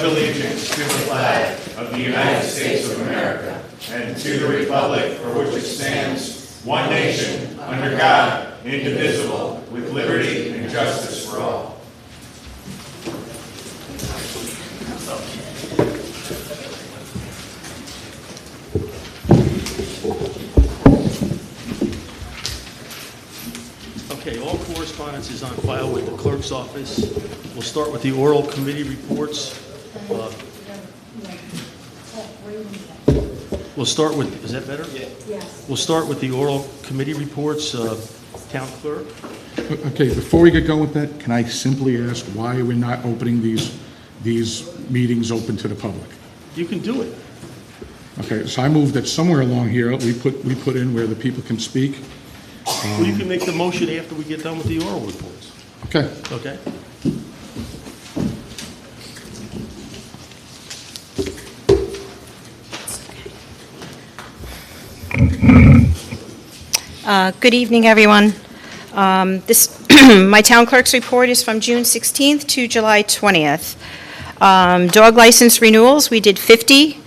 allegiance to the flag of the United States of America and to the republic for which it stands, one nation, under God, indivisible, with liberty and justice for all. Okay, all correspondence is on file with the clerk's office. We'll start with the oral committee reports. We'll start with, is that better? Yeah. Yes. We'll start with the oral committee reports. Town clerk. Okay, before we get going with that, can I simply ask why we're not opening these meetings open to the public? You can do it. Okay, so I move that somewhere along here, we put in where the people can speak. Well, you can make the motion after we get done with the oral reports. Okay. Okay? Good evening, everyone. My town clerk's report is from June 16th to July 20th. Dog license renewals, we did 50.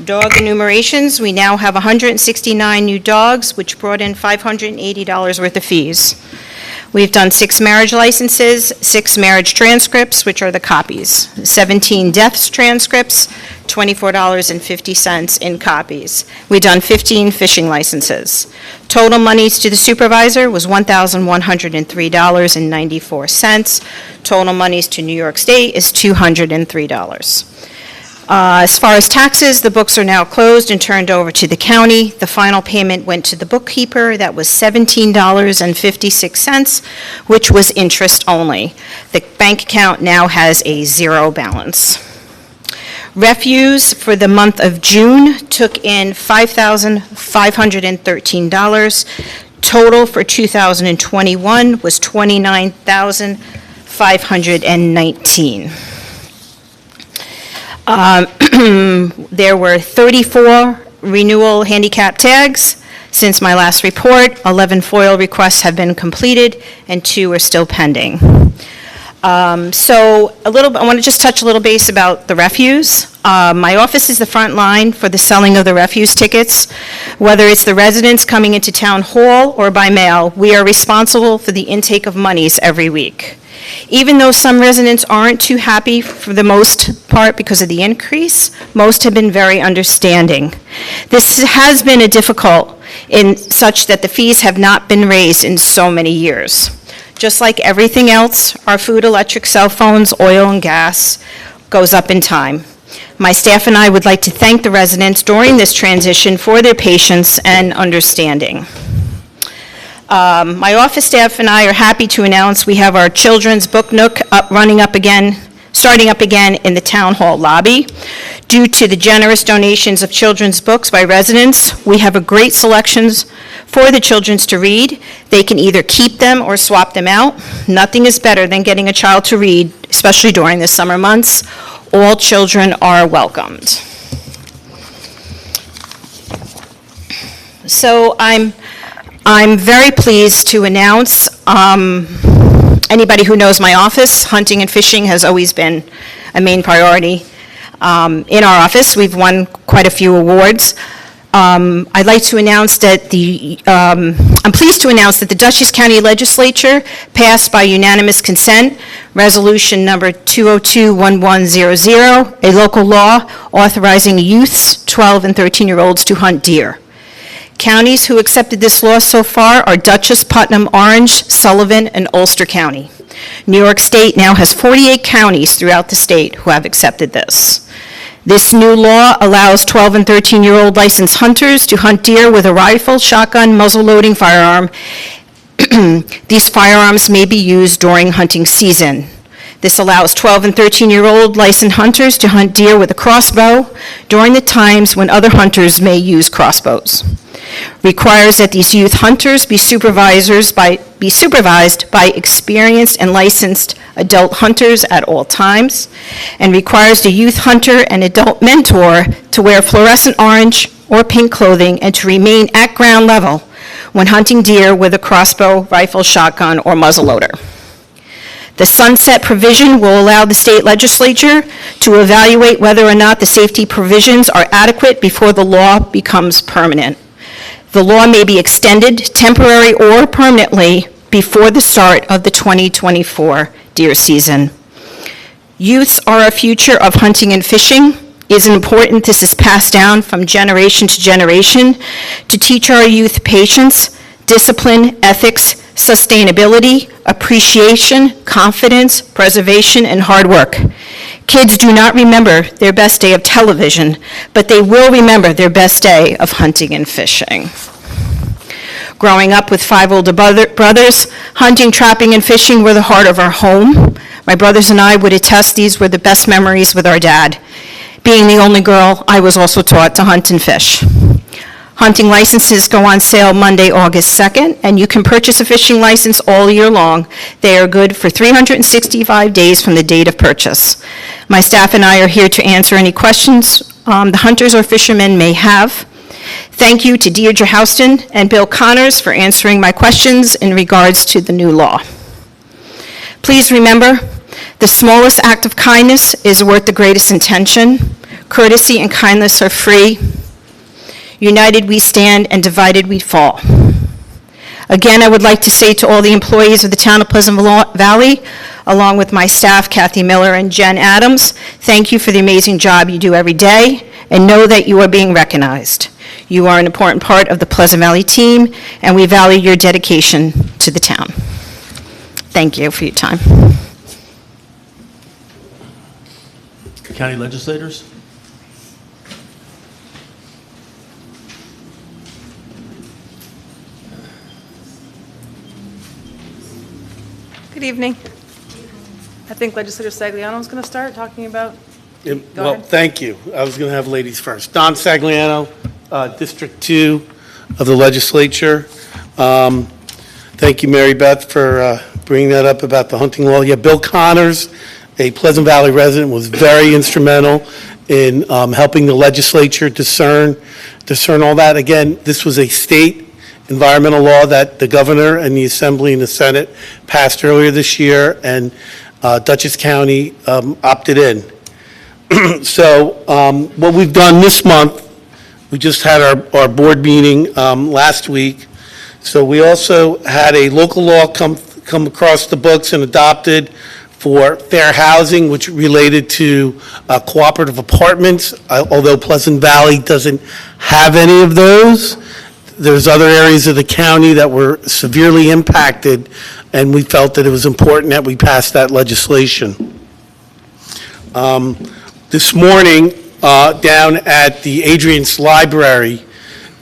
Dog enumerations, we now have 169 new dogs, which brought in $580 worth of fees. We've done 6 marriage licenses, 6 marriage transcripts, which are the copies, 17 deaths transcripts, $24.50 in copies. We've done 15 fishing licenses. Total monies to the supervisor was $1,103.94. Total monies to New York State is $203. As far as taxes, the books are now closed and turned over to the county. The final payment went to the bookkeeper. That was $17.56, which was interest only. The bank account now has a zero balance. Refuse for the month of June took in $5,513. Total for 2021 was $29,519. There were 34 renewal handicap tags. Since my last report, 11 FOIL requests have been completed and 2 are still pending. I want to just touch a little base about the refuse. My office is the front line for the selling of the refuse tickets. Whether it's the residents coming into town hall or by mail, we are responsible for the intake of monies every week. Even though some residents aren't too happy for the most part because of the increase, most have been very understanding. This has been a difficult in such that the fees have not been raised in so many years. Just like everything else, our food, electric, cell phones, oil, and gas goes up in time. My staff and I would like to thank the residents during this transition for their patience and understanding. My office staff and I are happy to announce we have our children's book nook starting up again in the town hall lobby. Due to the generous donations of children's books by residents, we have a great selections for the children's to read. They can either keep them or swap them out. Nothing is better than getting a child to read, especially during the summer months. All children are welcomed. So I'm very pleased to announce, anybody who knows my office, hunting and fishing has always been a main priority. In our office, we've won quite a few awards. I'd like to announce that I'm pleased to announce that the Dutchess County Legislature passed by unanimous consent Resolution number 202-1100, a local law authorizing youths, 12 and 13-year-olds, to hunt deer. Counties who accepted this law so far are Dutchess, Putnam, Orange, Sullivan, and Ulster County. New York State now has 48 counties throughout the state who have accepted this. This new law allows 12 and 13-year-old licensed hunters to hunt deer with a rifle, shotgun, muzzle-loading firearm. These firearms may be used during hunting season. This allows 12 and 13-year-old licensed hunters to hunt deer with a crossbow during the times when other hunters may use crossbows. Requires that these youth hunters be supervised by experienced and licensed adult hunters at all times, and requires the youth hunter and adult mentor to wear fluorescent orange or pink clothing and to remain at ground level when hunting deer with a crossbow, rifle, shotgun, or muzzleloader. The sunset provision will allow the state legislature to evaluate whether or not the safety provisions are adequate before the law becomes permanent. The law may be extended, temporary or permanently, before the start of the 2024 deer season. Youths are our future of hunting and fishing. It is important this is passed down from generation to generation to teach our youth patience, discipline, ethics, sustainability, appreciation, confidence, preservation, and hard work. Kids do not remember their best day of television, but they will remember their best day of hunting and fishing. Growing up with 5 older brothers, hunting, trapping, and fishing were the heart of our home. My brothers and I would attest these were the best memories with our dad. Being the only girl, I was also taught to hunt and fish. Hunting licenses go on sale Monday, August 2nd, and you can purchase a fishing license all year long. They are good for 365 days from the date of purchase. My staff and I are here to answer any questions the hunters or fishermen may have. Thank you to Deirdre Houston and Bill Connors for answering my questions in regards to the new law. Please remember, the smallest act of kindness is worth the greatest intention. Courtesy and kindness are free. United we stand, and divided we fall. Again, I would like to say to all the employees of the town of Pleasant Valley, along with my staff, Kathy Miller and Jen Adams, thank you for the amazing job you do every day, and know that you are being recognized. You are an important part of the Pleasant Valley team, and we value your dedication to the town. Thank you for your time. County legislators? Good evening. I think Legislator Sagliano is going to start talking about. Go Well, ahead. thank you. I was going to have ladies first. Don Sagliano, District 2 of the legislature. Thank you, Mary Beth, for bringing that up about the hunting law. Yeah, Bill Connors, a Pleasant Valley resident, was very instrumental in helping the legislature discern all that. Again, this was a state environmental law that the governor and the Assembly and the Senate passed earlier this year, and Dutchess County opted in. So what we've done this month, we just had our board meeting last week. So we also had a local law come across the books and adopted for fair housing, which related to cooperative apartments. Although Pleasant Valley doesn't have any of those, there's other areas of the county that were severely impacted, and we felt that it was important that we pass that legislation. This morning, down at the Adrian's Library,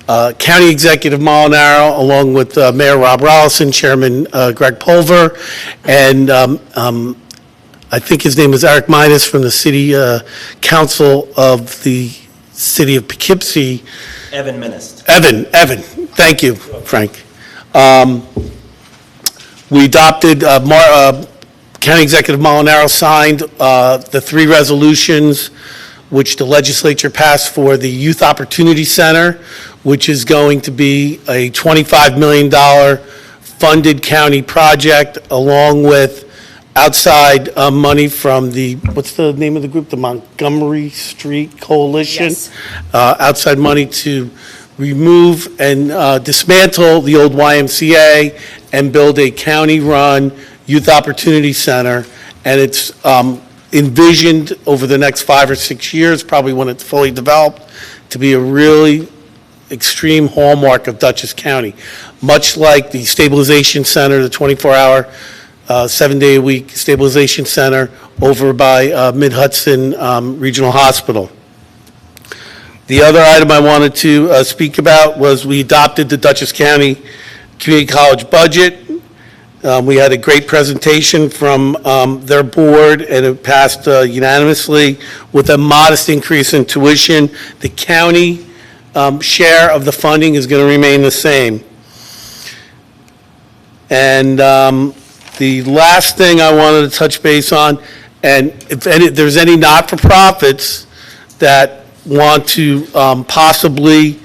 County Executive Molinaro, along with Mayor Rob Rollison, Chairman Greg Pulver, and I think his name is Eric Midas from the City Council of the City of Poughkeepsie. Evan Minist. Evan, thank you, Frank. We adopted, County Executive Molinaro signed the 3 resolutions which the legislature passed for the Youth Opportunity Center, which is going to be a $25 million funded county project, along with outside money from the, what's the name of the group? The Montgomery Street Coalition? Yes. Outside money to remove and dismantle the old YMCA and build a county-run youth opportunity center. And it's envisioned over the next 5 or 6 years, probably when it's fully developed, to be a really extreme hallmark of Dutchess County. Much like the stabilization center, the 24-hour 7-day-a-week stabilization center over by Mid-Hudson Regional Hospital. The other item I wanted to speak about was we adopted the Dutchess County Community College budget. We had a great presentation from their board, and it passed unanimously with a modest increase in tuition. The county share of the funding is going to remain the same. And the last thing I wanted to touch base on, and if there's any not-for-profits that want to possibly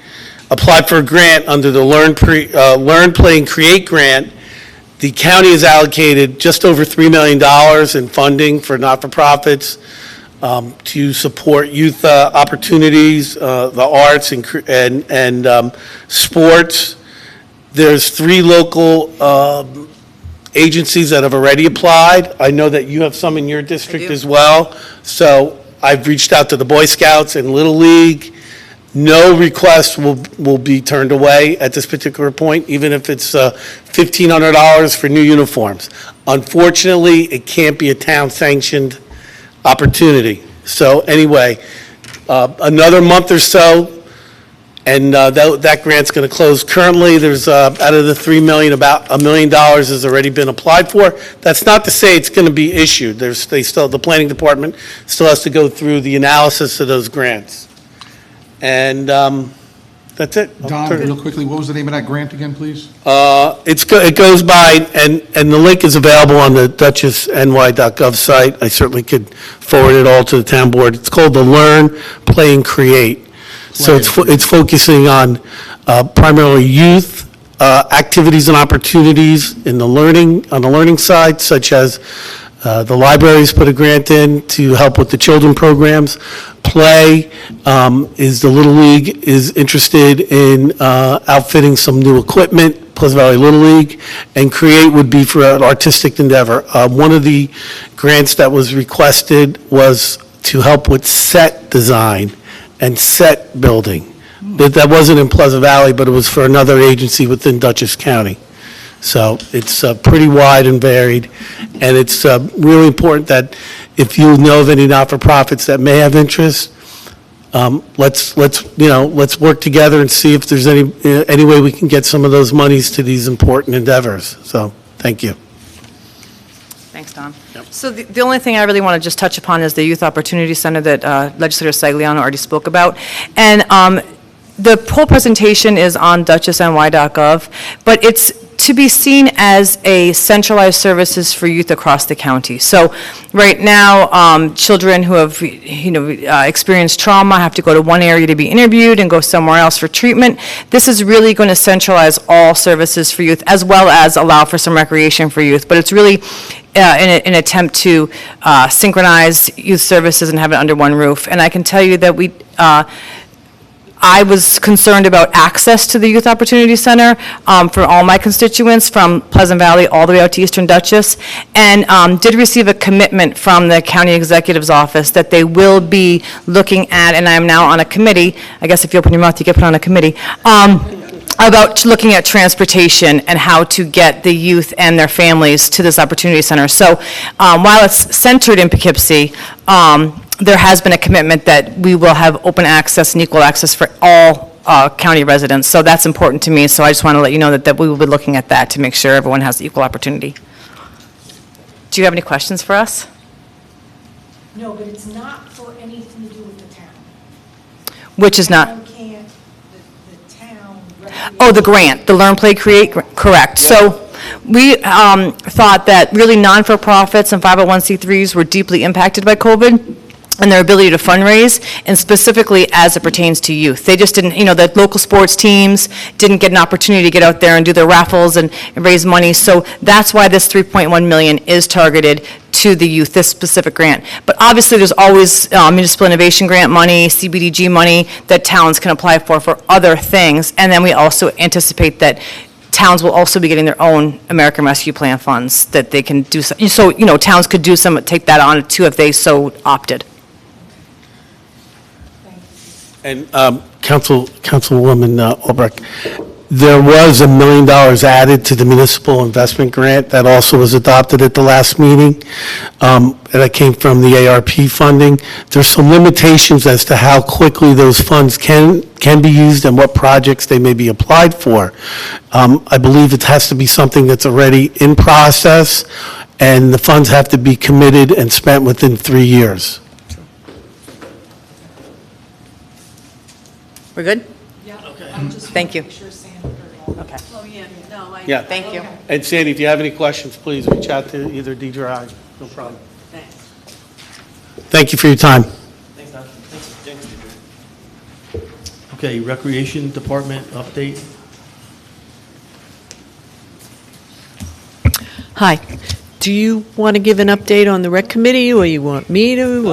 apply for a grant under the Learn, Play, and Create grant, The county has allocated just over $3 million in funding for not-for-profits to support youth opportunities, the arts and sports. There's 3 local agencies that have already applied. I know that you have some in your district do. as well. So I've reached out to the Boy Scouts and Little League. No request will be turned away at this particular point, even if it's $1,500 for new uniforms. Unfortunately, it can't be a town-sanctioned opportunity. So anyway, another month or so, and that grant's going to close. Currently, there's, out of the $3 million, about $1 million has already been applied for. That's not to say it's going to be issued. The planning department still has to go through the analysis of those grants. And that's it. I'll Don, turn it- real quickly, what was the name of that grant again, please? It goes by, and the link is available on the duchessny.gov site. I certainly could forward it all to the town board. It's called the Learn, Play, and Create. So it's focusing on primarily youth activities and opportunities on the learning side, such as the libraries put a grant in to help with the children programs. Play is the Little League is interested in outfitting some new equipment, Pleasant Valley Little League, and Create would be for an artistic endeavor. One of the grants that was requested was to help with set design and set building. That wasn't in Pleasant Valley, but it was for another agency within Dutchess County. So it's pretty wide and varied, and it's really important that if you know of any not-for-profits that may have interest, let's work together and see if there's any way we can get some of those monies to these important endeavors. So, thank you. Thanks, Don. So the only thing I really want to just touch upon is the Youth Opportunity Center that Legislator Sagliano already spoke about. And the whole presentation is on duchessny.gov, but it's to be seen as a centralized services for youth across the county. So right now, children who have, experienced trauma have to go to one area to be interviewed and go somewhere else for treatment. This is really going to centralize all services for youth, as well as allow for some recreation for youth. But it's really an attempt to synchronize youth services and have it under one roof. And I can tell you that I was concerned about access to the Youth Opportunity Center for all my constituents, from Pleasant Valley all the way out to Eastern Dutchess, and did receive a commitment from the county executive's office that they will be looking at, and I'm now on a committee, I guess if you open your mouth, you get put on a committee, about looking at transportation and how to get the youth and their families to this Opportunity Center. So while it's centered in Poughkeepsie, there has been a commitment that we will have open access and equal access for all county residents. So that's important to me. So I just want to let you know that we will be looking at that to make sure everyone has equal opportunity. Do you have any questions for us? No, but it's not for anything to do with the town. Which is not, Town can't, the town. oh, the grant, the Learn, Play, Create, correct. So we thought that really non-for-profits and 501c3s were deeply impacted by COVID and their ability to fundraise, and specifically as it pertains to youth. They just didn't, the local sports teams didn't get an opportunity to get out there and do their raffles and raise money. So that's why this $3.1 million is targeted to the youth, this specific grant. But obviously, there's always municipal innovation grant money, CBDG money that towns can apply for other things. And then we also anticipate that towns will also be getting their own American Rescue Plan funds that they can do. So, towns could do take that on too if they so opted. And Councilwoman Albrecht, there was $1 million added to the municipal investment grant that also was adopted at the last meeting, and that came from the ARP funding. There's some limitations as to how quickly those funds can be used and what projects they may be applied for. I believe it has to be something that's already in process, and the funds have to be committed and spent within 3 years. We're good? Yeah, I just Thank you. make sure Sam heard all that. Okay. Oh, yeah, no, I. Yeah. Thank you. And Sandy, if you have any questions, please reach out to either Deidre or I. No problem. Thanks. Thank you for your time. Okay, Recreation Department update. Hi. Do you want to give an update on the rec committee, or you want me to?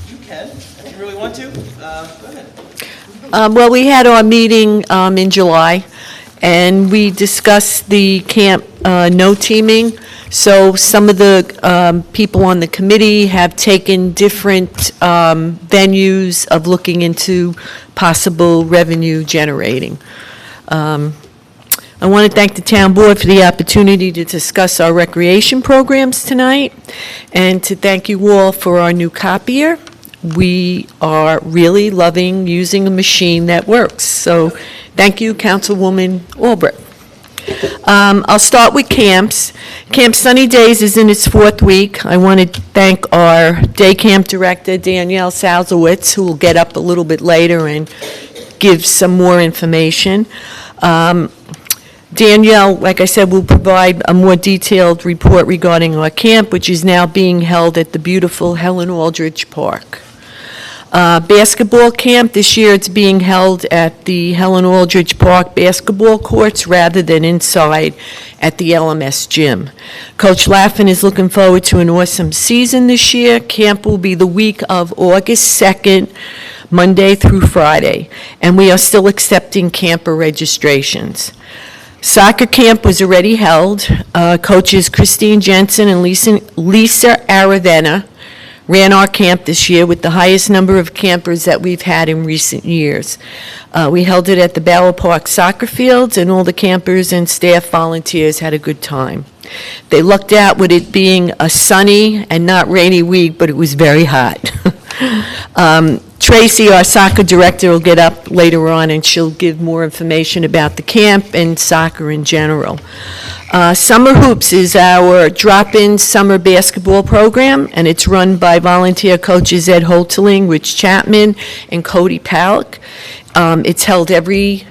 You can, if you really want to. Go ahead. Well, we had our meeting in July, and we discussed the camp no teaming. So some of the people on the committee have taken different venues of looking into possible revenue generating. I want to thank the town board for the opportunity to discuss our recreation programs tonight, and to thank you all for our new copier. We are really loving using a machine that works. So thank you, Councilwoman Albrecht. I'll start with camps. Camp Sunny Days is in its 4th week. I want to thank our day camp director, Danielle Salzowitz, who will get up a little bit later and give some more information. Danielle, like I said, will provide a more detailed report regarding our camp, which is now being held at the beautiful Helen Aldrich Park. Basketball camp, this year it's being held at the Helen Aldrich Park basketball courts rather than inside at the LMS gym. Coach Laffin is looking forward to an awesome season this year. Camp will be the week of August 2nd, Monday through Friday, and we are still accepting camper registrations. Soccer camp was already held. Coaches Christine Jensen and Lisa Aravena ran our camp this year with the highest number of campers that we've had in recent years. We held it at the Bauer Park soccer fields, and all the campers and staff volunteers had a good time. They lucked out with it being a sunny and not rainy week, but it was very hot. Tracy, our soccer director, will get up later on, and she'll give more information about the camp and soccer in general. Summer Hoops is our drop-in summer basketball program, and it's run by volunteer coaches Ed Holteling, Rich Chapman, and Cody Palak. It's held every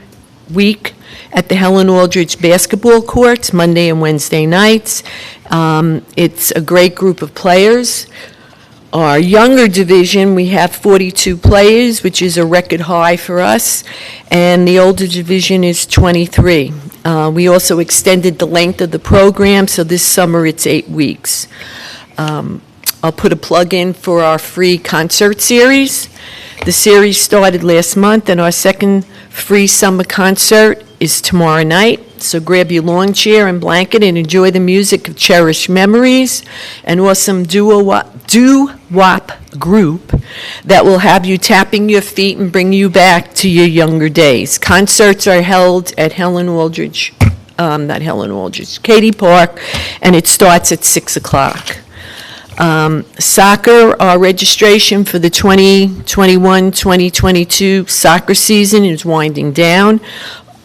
week at the Helen Aldrich basketball courts, Monday and Wednesday nights. It's a great group of players. Our younger division, we have 42 players, which is a record high for us, and the older division is 23. We also extended the length of the program, so this summer it's 8 weeks. I'll put a plug in for our free concert series. The series started last month, and our second free summer concert is tomorrow night. So grab your lawn chair and blanket and enjoy the music of cherished memories, an awesome doo-wop group that will have you tapping your feet and bring you back to your younger days. Concerts are held at Katy Park, and it starts at 6 o'clock. Soccer, our registration for the 2021-2022 soccer season is winding down.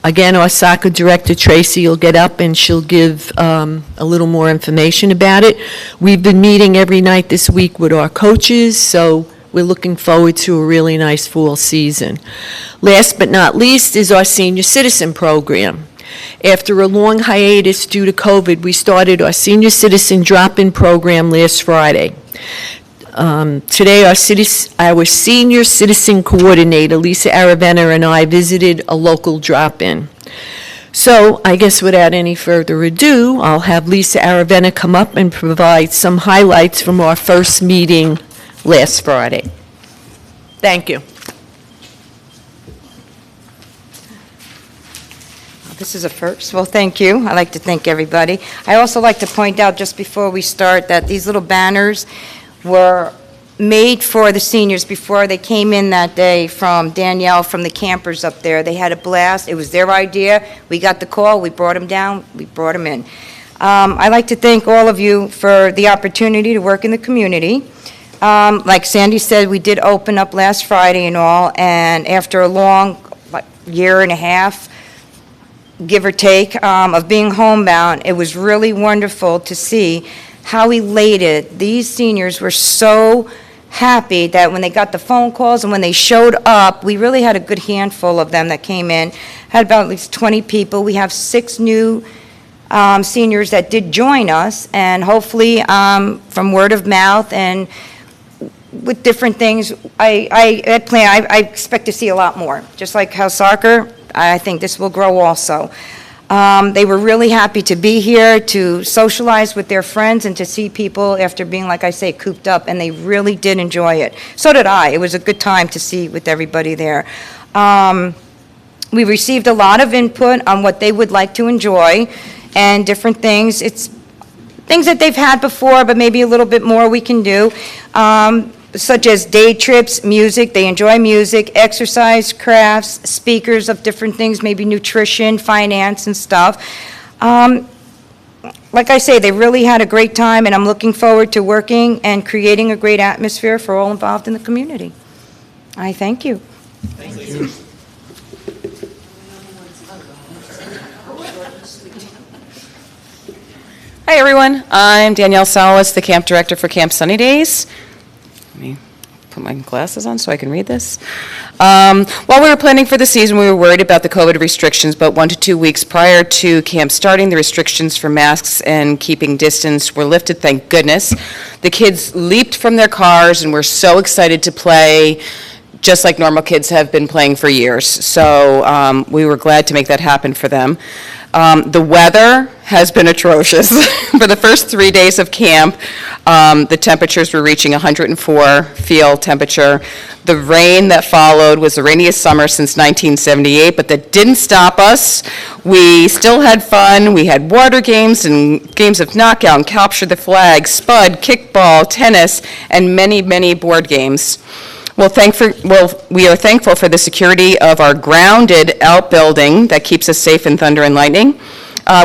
Again, our soccer director, Tracy, will get up and she'll give a little more information about it. We've been meeting every night this week with our coaches, so we're looking forward to a really nice fall season. Last but not least is our senior citizen program. After a long hiatus due to COVID, we started our senior citizen drop-in program last Friday. Today, our senior citizen coordinator, Lisa Aravena, and I visited a local drop-in. So I guess without any further ado, I'll have Lisa Aravena come up and provide some highlights from our first meeting last Friday. Thank you. This is a first. Well, thank you. I'd like to thank everybody. I also like to point out just before we start that these little banners were made for the seniors before they came in that day from Danielle, from the campers up there. They had a blast. It was their idea. We got the call. We brought them down. We brought them in. I'd like to thank all of you for the opportunity to work in the community. Like Sandy said, we did open up last Friday and all, and after a long year and a half, give or take, of being homebound, it was really wonderful to see how elated these seniors were. So happy that when they got the phone calls and when they showed up, we really had a good handful of them that came in. Had about at least 20 people. We have 6 new seniors that did join us, and hopefully from word of mouth and with different things, I expect to see a lot more. Just like how soccer, I think this will grow also. They were really happy to be here, to socialize with their friends, and to see people after being, like I say, cooped up, and they really did enjoy it. So did I. It was a good time to see with everybody there. We received a lot of input on what they would like to enjoy and different things. It's things that they've had before, but maybe a little bit more we can do, such as day trips, music. They enjoy music, exercise, crafts, speakers of different things, maybe nutrition, finance, and stuff. Like I say, they really had a great time, and I'm looking forward to working and creating a great atmosphere for all involved in the community. I thank you. Hi, everyone. I'm Danielle Salas, the camp director for Camp Sunny Days. Let me put my glasses on so I can read this. While we were planning for the season, we were worried about the COVID restrictions, but 1 to 2 weeks prior to camp starting, the restrictions for masks and keeping distance were lifted, thank goodness. The kids leaped from their cars and were so excited to play, just like normal kids have been playing for years. So we were glad to make that happen for them. The weather has been atrocious. For the first 3 days of camp, the temperatures were reaching 104 field temperature. The rain that followed was the rainiest summer since 1978, but that didn't stop us. We still had fun. We had water games and games of knockout and capture the flag, spud, kickball, tennis, and many, many board games. We are thankful for the security of our grounded outbuilding that keeps us safe in thunder and lightning.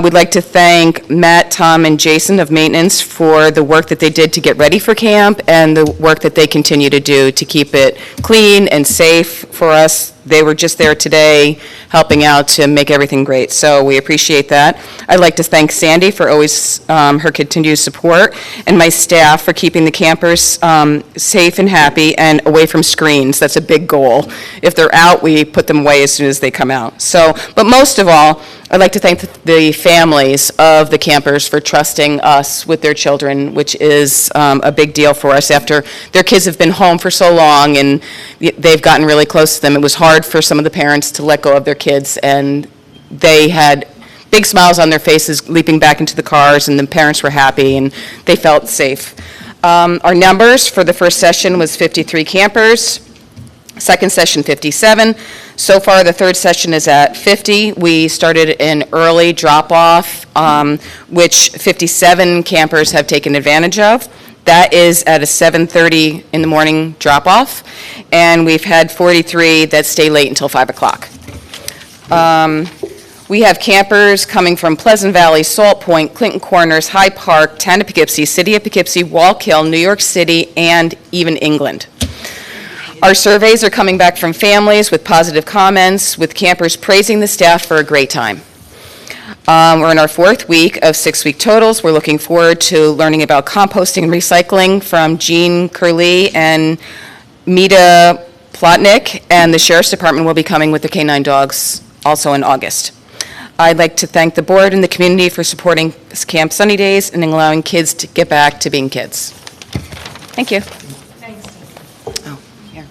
We'd like to thank Matt, Tom, and Jason of maintenance for the work that they did to get ready for camp and the work that they continue to do to keep it clean and safe for us. They were just there today helping out to make everything great, so we appreciate that. I'd like to thank Sandy for always her continued support, and my staff for keeping the campers safe and happy and away from screens. That's a big goal. If they're out, we put them away as soon as they come out. So, but most of all, I'd like to thank the families of the campers for trusting us with their children, which is a big deal for us after their kids have been home for so long and they've gotten really close to them. It was hard for some of the parents to let go of their kids, and they had big smiles on their faces leaping back into the cars, and the parents were happy and they felt safe. Our numbers for the first session was 53 campers. Second session, 57. So far, the third session is at 50. We started an early drop-off, which 57 campers have taken advantage of. That is at a 7:30 in the morning drop-off, and we've had 43 that stay late until 5 o'clock. We have campers coming from Pleasant Valley, Salt Point, Clinton Corners, Hyde Park, Town of Poughkeepsie, City of Poughkeepsie, Wallkill, New York City, and even England. Our surveys are coming back from families with positive comments, with campers praising the staff for a great time. We're in our 4th week of 6-week totals. We're looking forward to learning about composting and recycling from Jean Curley and Mita Plotnick, and the Sheriff's Department will be coming with the canine dogs also in August. I'd like to thank the board and the community for supporting Camp Sunny Days and allowing kids to get back to being kids. Thank you. Thanks. Oh, here.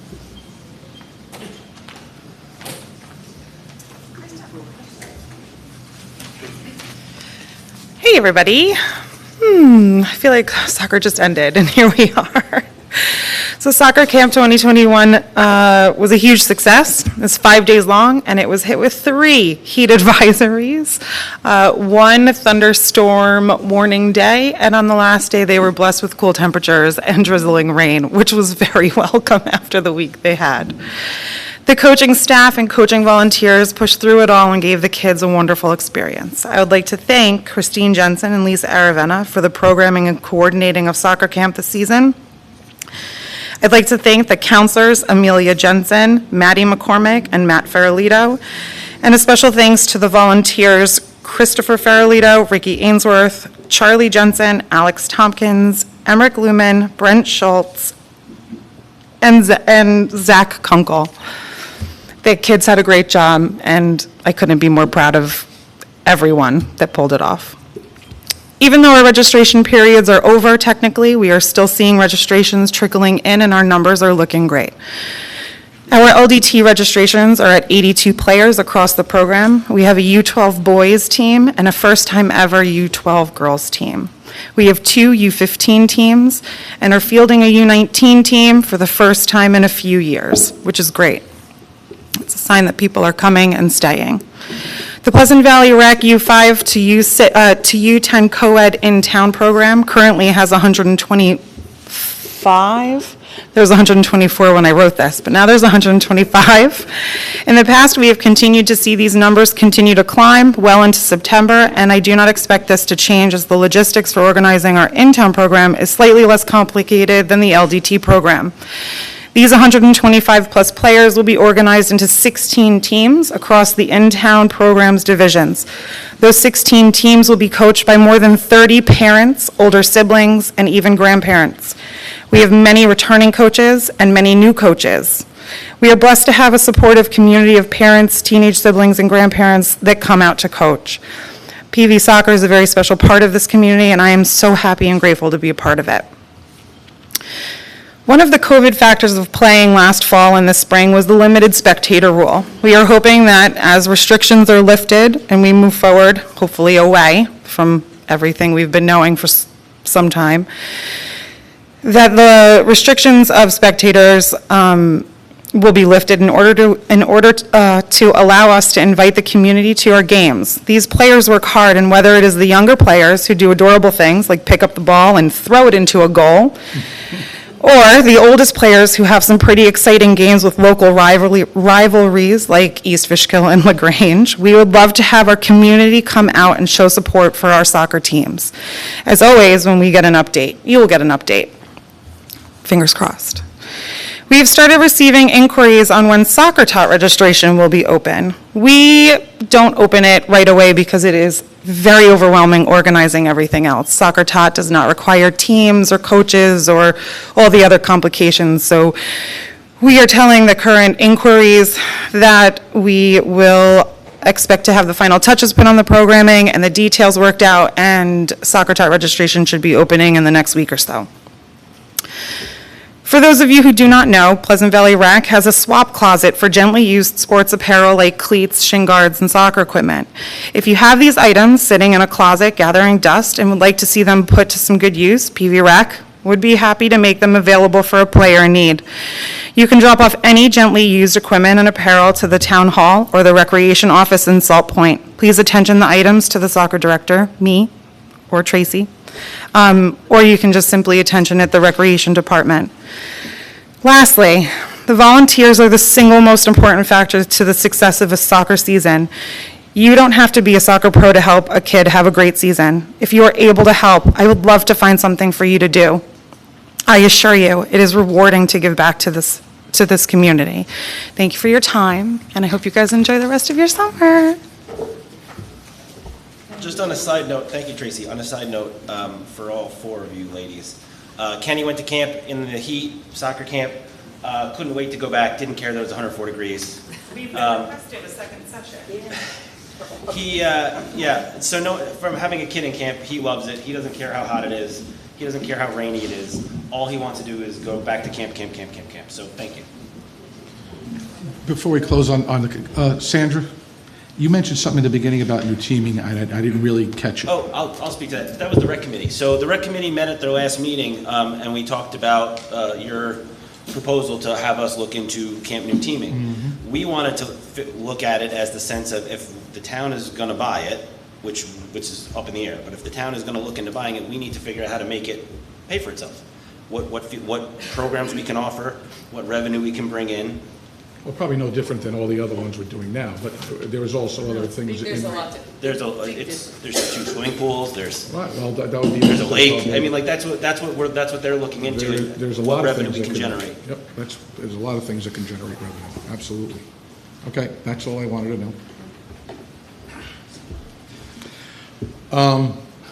Hey, everybody. I feel like soccer just ended, and here we are. So Soccer Camp 2021 was a huge success. It's 5 days long, and it was hit with 3 heat advisories, 1 thunderstorm warning day, and on the last day, they were blessed with cool temperatures and drizzling rain, which was very welcome after the week they had. The coaching staff and coaching volunteers pushed through it all and gave the kids a wonderful experience. I would like to thank Christine Jensen and Lisa Aravena for the programming and coordinating of Soccer Camp this season. I'd like to thank the counselors Amelia Jensen, Maddie McCormick, and Matt Farrellito, and a special thanks to the volunteers Christopher Farrellito, Ricky Ainsworth, Charlie Jensen, Alex Tompkins, Emmerich Lumen, Brent Schultz, and Zach Kunkel. The kids had a great job, and I couldn't be more proud of everyone that pulled it off. Even though our registration periods are over technically, we are still seeing registrations trickling in, and our numbers are looking great. Our LDT registrations are at 82 players across the program. We have a U12 boys team and a first-time ever U12 girls team. We have 2 U15 teams and are fielding a U19 team for the first time in a few years, which is great. It's a sign that people are coming and staying. The Pleasant Valley Rec U5 to U10 co-ed in-town program currently has 125. There was 124 when I wrote this, but now there's 125. In the past, we have continued to see these numbers continue to climb well into September, and I do not expect this to change as the logistics for organizing our in-town program is slightly less complicated than the LDT program. These 125-plus players will be organized into 16 teams across the in-town program's divisions. Those 16 teams will be coached by more than 30 parents, older siblings, and even grandparents. We have many returning coaches and many new coaches. We are blessed to have a supportive community of parents, teenage siblings, and grandparents that come out to coach. PV Soccer is a very special part of this community, and I am so happy and grateful to be a part of it. One of the COVID factors of playing last fall and this spring was the limited spectator rule. We are hoping that as restrictions are lifted and we move forward, hopefully away from everything we've been knowing for some time, that the restrictions of spectators will be lifted in order to allow us to invite the community to our games. These players work hard, and whether it is the younger players who do adorable things like pick up the ball and throw it into a goal, or the oldest players who have some pretty exciting games with local rivalries like East Fishkill and LaGrange, we would love to have our community come out and show support for our soccer teams. As always, when we get an update, you will get an update. Fingers crossed. We have started receiving inquiries on when Soccer Tot registration will be open. We don't open it right away because it is very overwhelming organizing everything else. Soccer Tot does not require teams or coaches or all the other complications. So we are telling the current inquiries that we will expect to have the final touches put on the programming and the details worked out, and Soccer Tot registration should be opening in the next week or so. For those of you who do not know, Pleasant Valley Rec has a swap closet for gently used sports apparel like cleats, shin guards, and soccer equipment. If you have these items sitting in a closet gathering dust and would like to see them put to some good use, PV Rec would be happy to make them available for a player in need. You can drop off any gently used equipment and apparel to the town hall or the recreation office in Salt Point. Please attention the items to the soccer director, me, or Tracy. Or you can just simply attention at the recreation department. Lastly, the volunteers are the single most important factor to the success of a soccer season. You don't have to be a soccer pro to help a kid have a great season. If you are able to help, I would love to find something for you to do. I assure you, it is rewarding to give back to this community. Thank you for your time, and I hope you guys enjoy the rest of your summer. Just on a side note, thank you, Tracy. On a side note, for all 4 of you ladies, Kenny went to camp in the heat, soccer camp, couldn't wait to go back, didn't care that it was 104 degrees. We've requested a second session. So no, from having a kid in camp, he loves it. He doesn't care how hot it is. He doesn't care how rainy it is. All he wants to do is go back to camp. So thank you. Before we close on the, Sandra, you mentioned something in the beginning about new teaming. I didn't really catch it. Oh, I'll speak to that. That was the rec committee. So the rec committee met at their last meeting, and we talked about your proposal to have us look into camp new teaming. Mm-hmm. We wanted to look at it as the sense of if the town is going to buy it, which is up in the air, but if the town is going to look into buying it, we need to figure out how to make it pay for itself. What programs we can offer, what revenue we can bring in. Well, probably no different than all the other ones we're doing now, but there was also other things. There's a lot to. There's 2 swimming pools. There's right. Well, that would be. There's a lake. I mean, like that's what they're looking into. There's a lot of things we can generate. Yep, there's a lot of things that can generate revenue. Absolutely. Okay, that's all I wanted to know.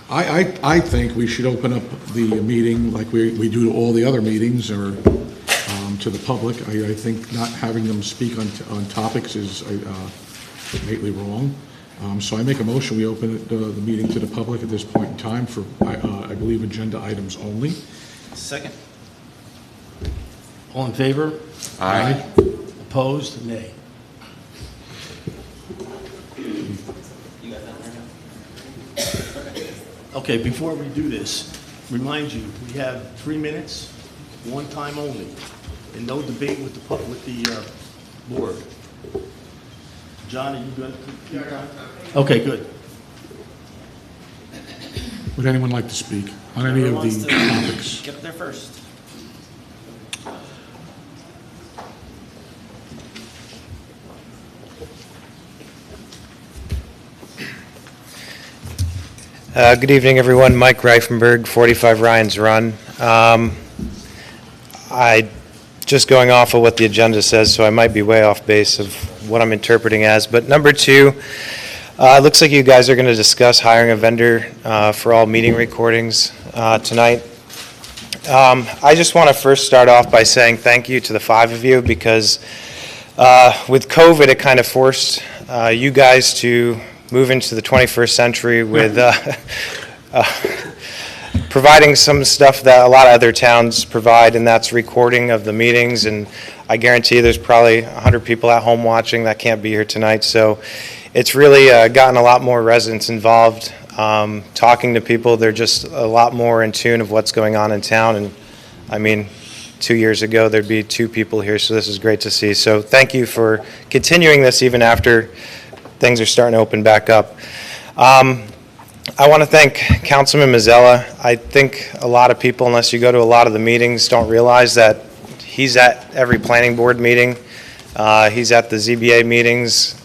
I think we should open up the meeting like we do to all the other meetings, or to the public. I think not having them speak on topics is innately wrong. So I make a motion, we open the meeting to the public at this point in time for, I believe, agenda items only. Second. All in favor? Aye. Opposed? Nay. Okay, before we do this, remind you, we have 3 minutes, one time only, and no debate with the board. John, are you good? Okay, good. Would anyone like to speak on any of the topics? Get up there first. Good evening, everyone. Mike Reifenberg, 45 Ryan's Run. I just going off of what the agenda says, so I might be way off base of what I'm interpreting as. But number 2, it looks like you guys are going to discuss hiring a vendor for all meeting recordings tonight. I just want to first start off by saying thank you to the 5 of you, because with COVID, it kind of forced you guys to move into the 21st century with providing some stuff that a lot of other towns provide, and that's recording of the meetings. And I guarantee there's probably 100 people at home watching that can't be here tonight. So it's really gotten a lot more residents involved. Talking to people, they're just a lot more in tune of what's going on in town. And I mean, 2 years ago, there'd be 2 people here, so this is great to see. So thank you for continuing this even after things are starting to open back up. I want to thank Councilman Mazzella. I think a lot of people, unless you go to a lot of the meetings, don't realize that he's at every planning board meeting. He's at the ZBA meetings.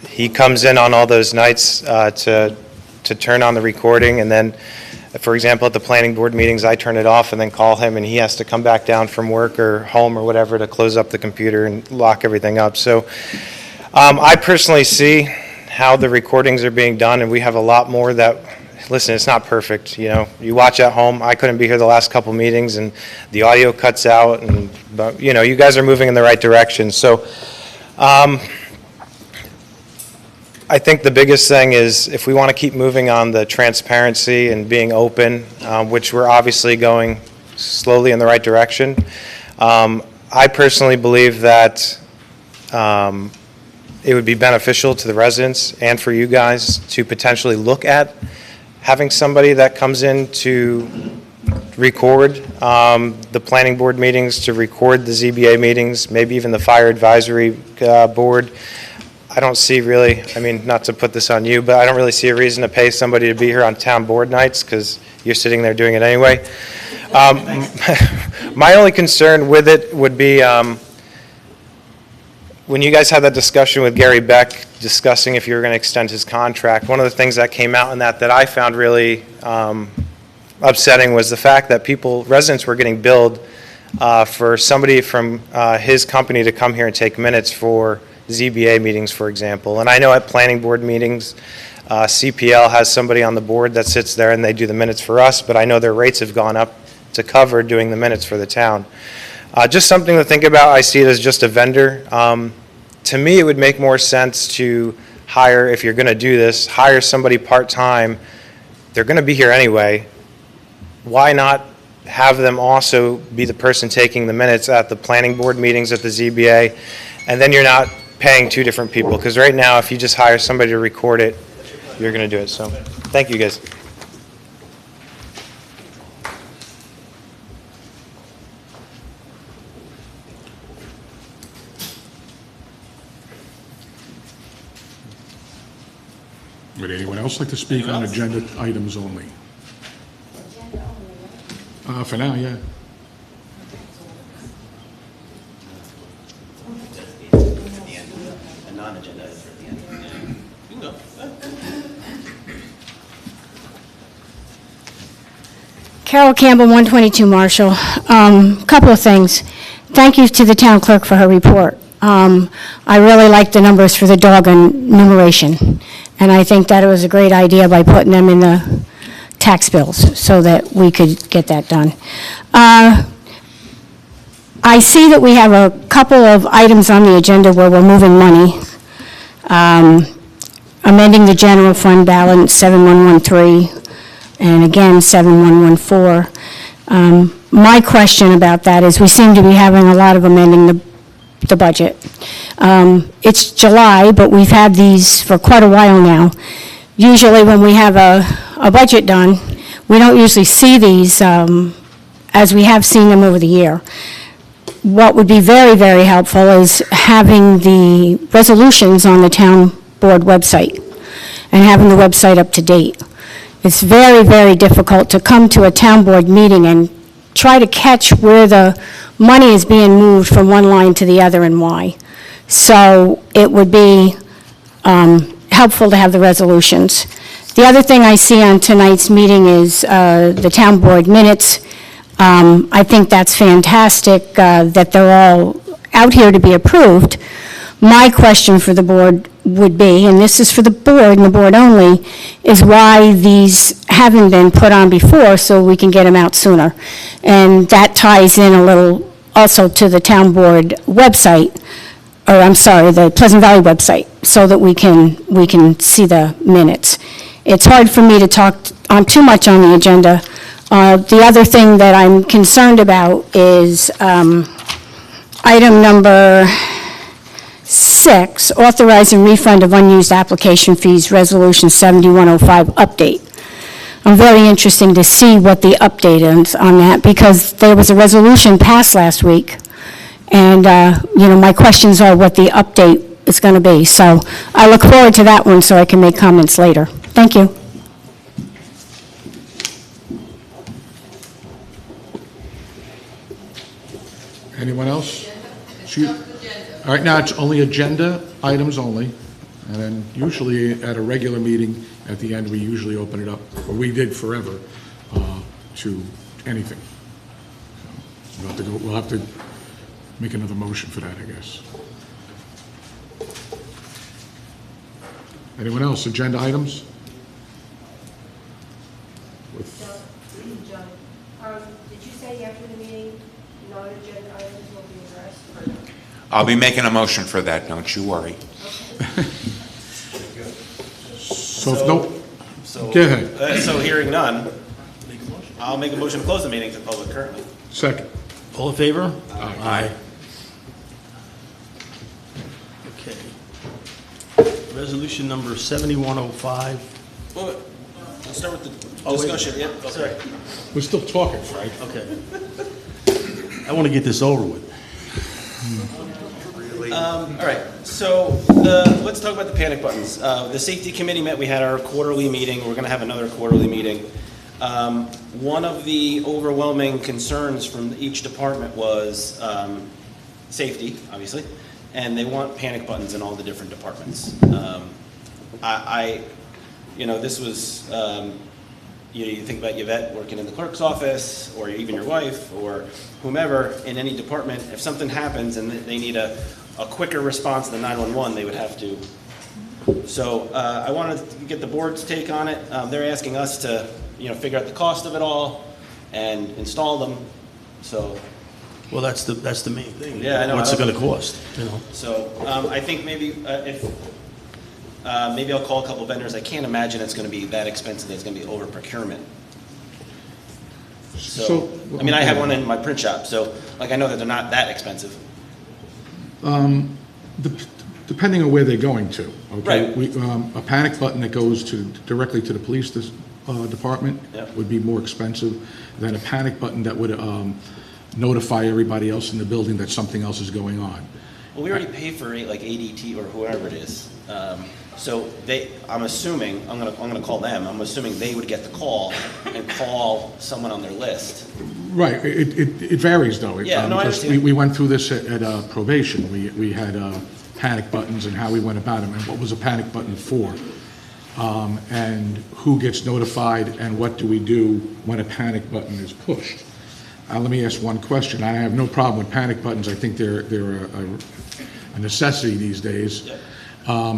He comes in on all those nights to turn on the recording, and then, for example, at the planning board meetings, I turn it off and then call him, and he has to come back down from work or home or whatever to close up the computer and lock everything up. So I personally see how the recordings are being done, and we have a lot more that, listen, it's not perfect. You know, you watch at home. I couldn't be here the last couple meetings, and the audio cuts out, but you know, you guys are moving in the right direction. So I think the biggest thing is, if we want to keep moving on the transparency and being open, which we're obviously going slowly in the right direction, I personally believe that it would be beneficial to the residents and for you guys to potentially look at having somebody that comes in to record the planning board meetings, to record the ZBA meetings, maybe even the fire advisory board. I don't see really, I mean, not to put this on you, but I don't really see a reason to pay somebody to be here on town board nights, because you're sitting there doing it anyway. My only concern with it would be, when you guys had that discussion with Gary Beck discussing if you were going to extend his contract, one of the things that came out in that I found really upsetting was the fact that residents were getting billed for somebody from his company to come here and take minutes for ZBA meetings, for example. And I know at planning board meetings, CPL has somebody on the board that sits there and they do the minutes for us, but I know their rates have gone up to cover doing the minutes for the town. Just something to think about. I see it as just a vendor. To me, it would make more sense to hire, if you're going to do this, hire somebody part-time. They're going to be here anyway. Why not have them also be the person taking the minutes at the planning board meetings at the ZBA, and then you're not paying 2 different people? Because right now, if you just hire somebody to record it, you're going to do it. So thank you, guys. Would anyone else like to speak on agenda items only? For now, yeah. A non-agenda is at the end. You can go. Carol Campbell, 122 Marshall. Couple of things. Thank you to the town clerk for her report. I really like the numbers for the dog enumeration, and I think that it was a great idea by putting them in the tax bills so that we could get that done. I see that we have a couple of items on the agenda where we're moving money. Amending the general fund balance 7113, and again 7114. My question about that is, we seem to be having a lot of amending the the budget. It's July, but we've had these for quite a while now. Usually when we have a budget done, we don't usually see these as we have seen them over the year. What would be very, very helpful is having the resolutions on the town board website and having the website up to date. It's very, very difficult to come to a town board meeting and try to catch where the money is being moved from one line to the other and why. So it would be helpful to have the resolutions. The other thing I see on tonight's meeting is the town board minutes. I think that's fantastic that they're all out here to be approved. My question for the board would be, and this is for the board and the board only, is why these haven't been put on before so we can get them out sooner. And that ties in a little also to the town board website, or I'm sorry, the Pleasant Valley website, so that we can see the minutes. It's hard for me to talk on too much on the agenda. The other thing that I'm concerned about is item number 6, authorizing refund of unused application fees, Resolution 7105 update. I'm very interested to see what the update is on that, because there was a resolution passed last week, and, my questions are what the update is going to be. So I look forward to that one so I can make comments later. Thank you. Anyone else? All right, now it's only agenda items only, and then usually at a regular meeting, at the end, we usually open it up, or we did forever, to anything. We'll have to make another motion for that, I guess. Anyone else? Agenda items? John, did you say after the meeting, non-agenda items will be addressed? I'll be making a motion for that, don't you worry. So if no, go ahead. So hearing none, I'll make a motion to close the meeting to the public currently. Second. All in favor? Aye. Okay. Resolution number 7105. Wait, let's start with the Oh, wait. discussion. Yep, sorry. We're still talking, Frank. Okay. I want to get this over with. All right, so let's talk about the panic buttons. The safety committee met, we had our quarterly meeting, we're gonna have another quarterly meeting. One of the overwhelming concerns from each department was safety, obviously, and they want panic buttons in all the different departments. This was, you think about Yvette working in the clerk's office, or even your wife, or whomever in any department. If something happens and they need a quicker response than 911, they would have to. So I wanted to get the board's take on it. They're asking us to, figure out the cost of it all and install them. So. Well, that's the main thing. Yeah, I know. What's it going to cost? So I think maybe maybe I'll call a couple vendors. I can't imagine it's going to be that expensive. It's going to be over procurement. So I have one in my print shop, so I know that they're not that expensive. Depending on where they're going to, okay? Right. A panic button that goes directly to the police department would be more expensive than a panic button that would notify everybody else in the building that something else is going on. Well, we already pay for ADT or whoever it is. So I'm assuming, I'm gonna call them, I'm assuming they would get the call and call someone on their list. Right, it varies though. Yeah, no, I because understand. we went through this at probation. We had panic buttons and how we went about them and what was a panic button for. And who gets notified and what do we do when a panic button is pushed. Let me ask one question. I have no problem with panic buttons. I think they're a necessity these days. Yeah.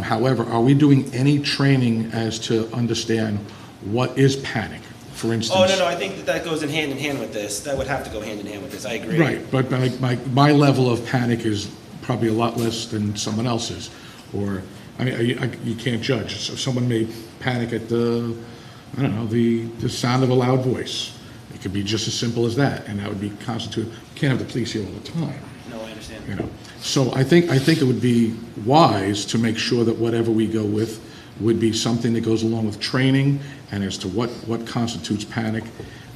However, are we doing any training as to understand what is panic? For instance. Oh, no, I think that goes in hand with this. That would have to go hand in hand with this. I agree. Right, but my level of panic is probably a lot less than someone else's. Or, you can't judge. So someone may panic at the sound of a loud voice. It could be just as simple as that, and that would be constituted. You can't have the police here all the time. No, I understand. So I think it would be wise to make sure that whatever we go with would be something that goes along with training and as to what constitutes panic,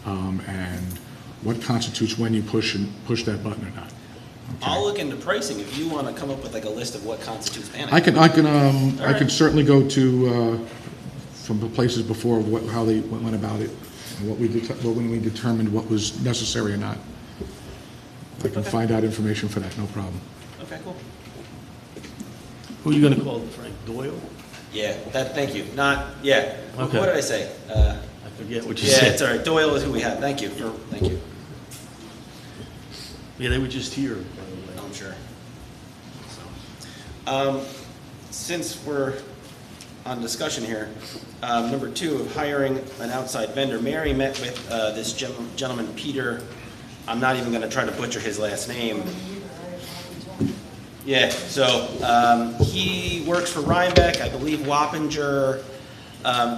and what constitutes when you push that button or not. I'll look into pricing if you want to come up with like a list of what constitutes panic. I can certainly go to, from the places before, how they went about it, and when we determined what was necessary or not. I can find out information for that, no problem. Okay, cool. Who are you going to call, Frank Doyle? Yeah, thank you. Yeah. Okay. What did I say? I forget what you Yeah, said. it's all right. Doyle is who we have. Thank you. Yeah, they were just here. I'm sure. Since we're on discussion here, number 2 of hiring an outside vendor, Mary met with this gentleman, Peter. I'm not even going to try to butcher his last name. Yeah, so he works for Rhinebeck, I believe Wappinger.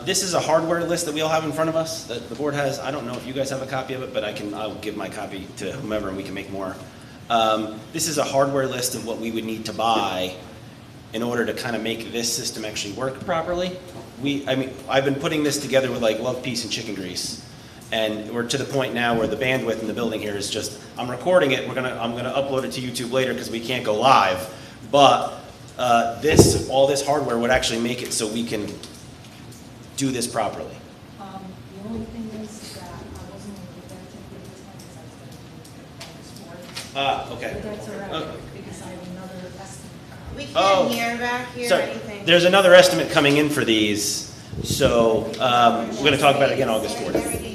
This is a hardware list that we all have in front of us, that the board has. I don't know if you guys have a copy of it, but I'll give my copy to whomever and we can make more. This is a hardware list of what we would need to buy in order to kind of make this system actually work properly. I've been putting this together with like love, peace, and chicken grease. And we're to the point now where the bandwidth in the building here is just, I'm recording it, I'm gonna upload it to YouTube later because we can't go live. But all this hardware would actually make it so we can do this properly. The only thing is that I wasn't able to get to this one because I was going to Okay. But that's all right, because I have another estimate. We can't hear back here or Sorry, anything. there's another estimate coming in for these, so we're gonna talk about it again August 4th.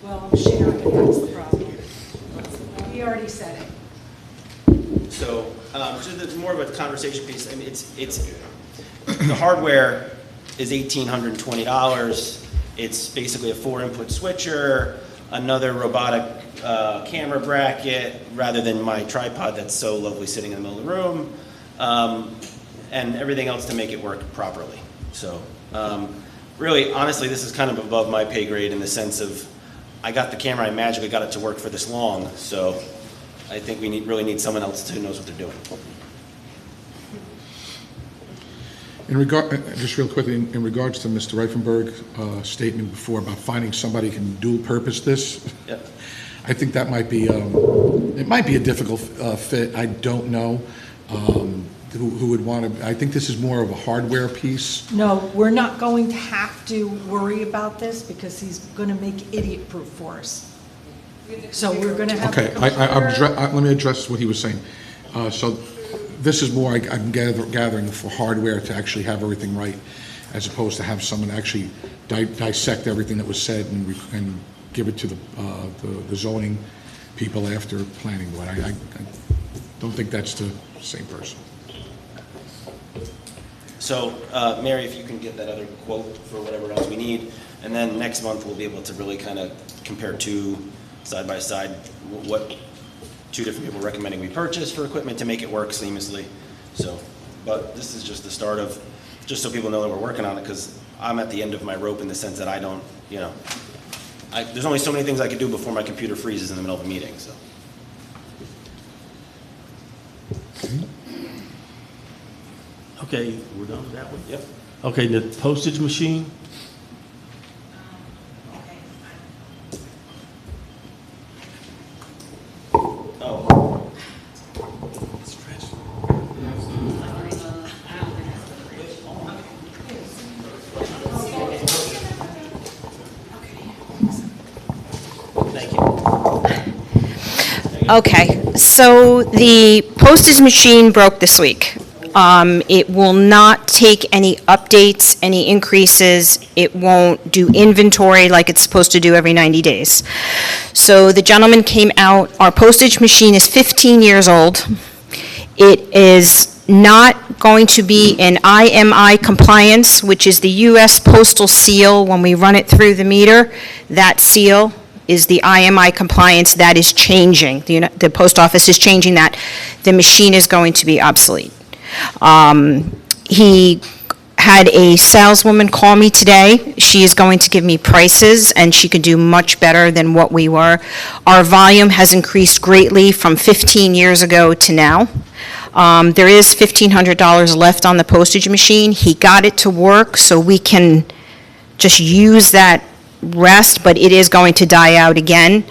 Well, I'm sharing it, that's the problem. He already said it. So it's more of a conversation piece. I mean, it's the hardware is $1,820. It's basically a 4-input switcher, another robotic camera bracket, rather than my tripod that's so lovely sitting in the middle of the room, and everything else to make it work properly. So really, honestly, this is kind of above my pay grade in the sense of I got the camera, I magically got it to work for this long, so I think we really need someone else who knows what they're doing. Just real quickly, in regards to Mr. Reifenberg's statement before about finding somebody who can dual purpose this, Yep. I think that might be, it might be a difficult fit. I don't know who would want to, I think this is more of a hardware piece. No, we're not going to have to worry about this because he's going to make idiot-proof for us. So we're going to have the Okay, computer. let me address what he was saying. So this is more, I'm gathering for hardware to actually have everything right, as opposed to have someone actually dissect everything that was said and give it to the zoning people after planning board. I don't think that's the same person. So, Mary, if you can get that other quote for whatever else we need, and then next month we'll be able to really kind of compare two side by side, what 2 different people are recommending we purchase for equipment to make it work seamlessly. So, but this is just the start of, just so people know that we're working on it, because I'm at the end of my rope in the sense that I don't, there's only so many things I can do before my computer freezes in the middle of a meeting, so. Okay, we're done with that one? Yep. Okay, the postage machine? Oh. Thank you. Okay, so the postage machine broke this week. It will not take any updates, any increases. It won't do inventory like it's supposed to do every 90 days. So the gentleman came out, our postage machine is 15 years old. It is not going to be in IMI compliance, which is the U.S. postal seal. When we run it through the meter, that seal is the IMI compliance. That is changing. The post office is changing that. The machine is going to be obsolete. He had a saleswoman call me today. She is going to give me prices, and she could do much better than what we were. Our volume has increased greatly from 15 years ago to now. There is $1,500 left on the postage machine. He got it to work, so we can just use that rest, but it is going to die out again.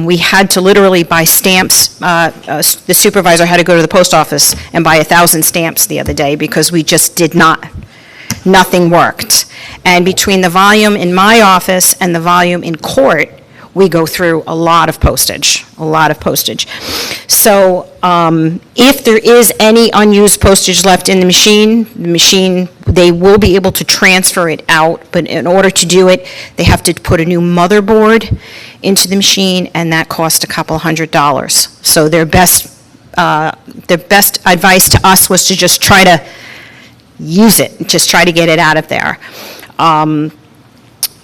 We had to literally buy stamps. The supervisor had to go to the post office and buy 1,000 stamps the other day because we just did not, nothing worked. And between the volume in my office and the volume in court, we go through a lot of postage, a lot of postage. So if there is any unused postage left in the machine, they will be able to transfer it out, but in order to do it, they have to put a new motherboard into the machine, and that costs a couple $100. So their best advice to us was to just try to use it, just try to get it out of there.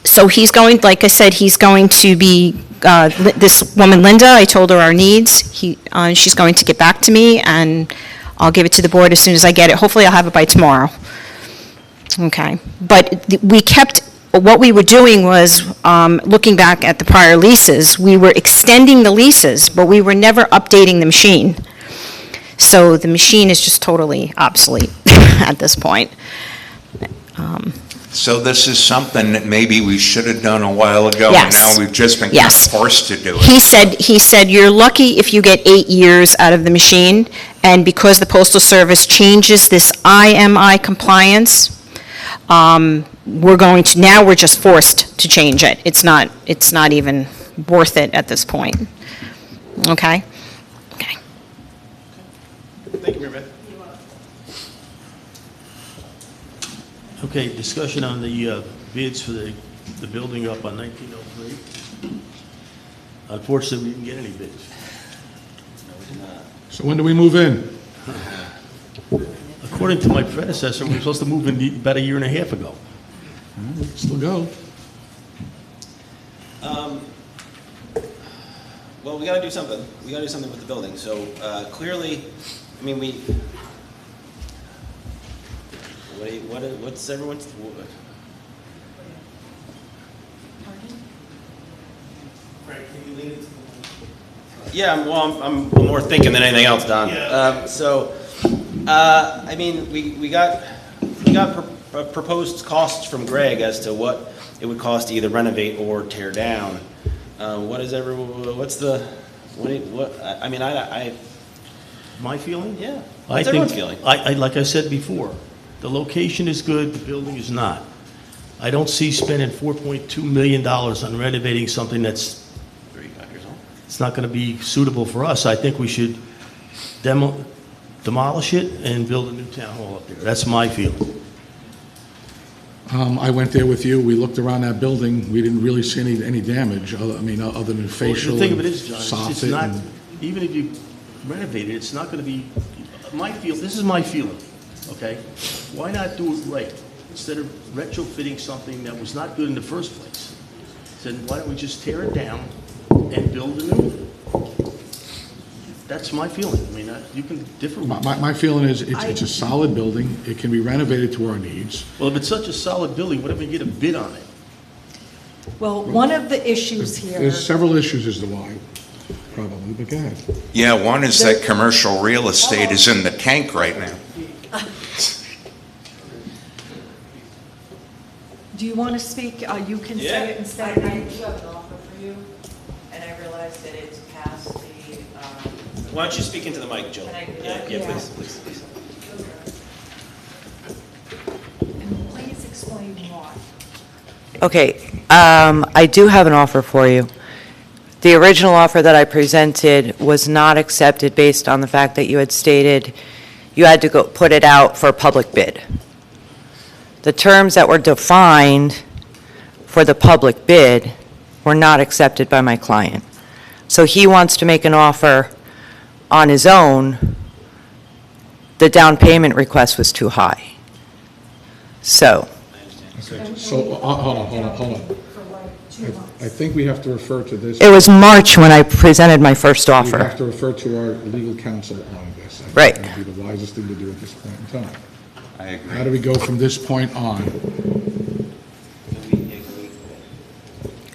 So he's going, like I said, he's going to be, this woman, Linda, I told her our needs. She's going to get back to me, and I'll give it to the board as soon as I get it. Hopefully, I'll have it by tomorrow. Okay. But we kept, what we were doing was, looking back at the prior leases, we were extending the leases, but we were never updating the machine. So the machine is just totally obsolete at this point. So this is something that maybe we should have done a while ago, and Yes. now we've just been kind Yes. of forced to do it. He said, you're lucky if you get 8 years out of the machine, and because the Postal Service changes this IMI compliance, we're just forced to change it. It's not even worth it at this point. Okay? Okay. Thank you, Mary Beth. Okay, discussion on the bids for the building up on 1903. Unfortunately, we didn't get any bids. So when do we move in? According to my predecessor, we were supposed to move in about a year and a half ago. Still go. Well, we gotta do something. We gotta do something with the building. So, clearly, I mean, what's everyone's? Yeah, well, I'm more thinking than anything else, Don. I mean, we got proposed costs from Greg as to what it would cost to either renovate or tear down. I mean, My feeling? yeah. I What's think, everyone's feeling? like I said before, the location is good, the building is not. I don't see spending $4.2 million on renovating something that's, 35 years old. it's not going to be suitable for us. I think we should demolish it and build a new town hall up there. That's my feeling. I went there with you, we looked around that building, we didn't really see any damage, other than facial Well, the thing of it and is, John, it's soffit not, and- even if you renovate it, it's not going to be, this is my feeling, okay? Why not do it right? Instead of retrofitting something that was not good in the first place, then why don't we just tear it down and build a new one? That's my feeling. I mean, you can differ with me. My feeling is, it's a solid building, it can be renovated to our needs. Well, if it's such a solid building, why don't we get a bid on it? Well, one of the issues here, There's several issues as to why, probably, but go ahead. Yeah, one is that commercial real estate is in the tank right now. do you want to speak? You can Yeah. say it instead of me. do have an offer for you, and I realize that it's past the, Why don't you speak into the mic, Jill? Can I do Yeah, that? yeah, Yeah. please. And please explain why. Okay, I do have an offer for you. The original offer that I presented was not accepted based on the fact that you had stated you had to go put it out for a public bid. The terms that were defined for the public bid were not accepted by my client. So he wants to make an offer on his own. The down payment request was too high. So, Okay, so, hold on. I think we have to refer to this. it was March when I presented my first We offer. have to refer to our legal counsel on this. I think Right. That would be the wisest thing to do at this point in time. I agree. How do we go from this point on?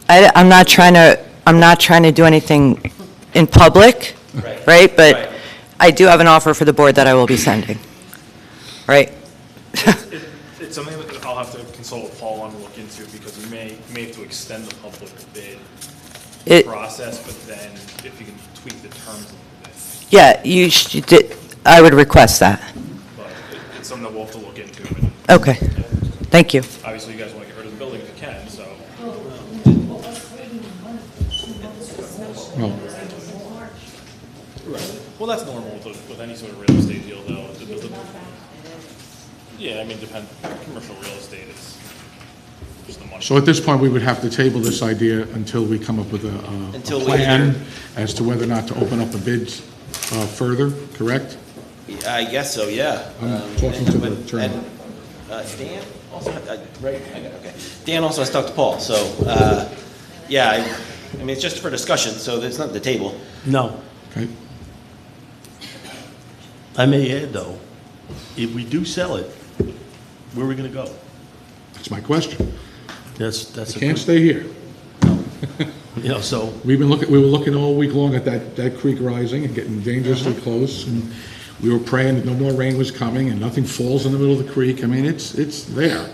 I'm not trying to do anything in public, right? But I do have an offer for the board that I will be sending, right? It's something that I'll have to consult with Paul on and look into, because we may have to extend the public bid process, but then if you can tweak the terms a little bit. Yeah, I would request that. But it's something that we'll have to look into. Okay, thank you. Obviously, you guys want to get rid of the building if you can, so. Well, Well, that's normal with any sort of real estate deal, though. Yeah, I mean, commercial real estate is just the money. so at this point, we would have to table this idea until we come up with a plan as to whether or not to open up the bids further, correct? I guess so, yeah. I'm talking to the attorney. And Dan also, right? Okay. Dan also has talked to Paul, so, yeah, I mean, it's just for discussion, so it's not the table. No. Okay. I may add, though, if we do sell it, where are we going to go? That's my question. That's I can't stay here. You know, so. We were looking all week long at that creek rising and getting dangerously close, and we were praying that no more rain was coming and nothing falls in the middle of the creek. I mean, it's there.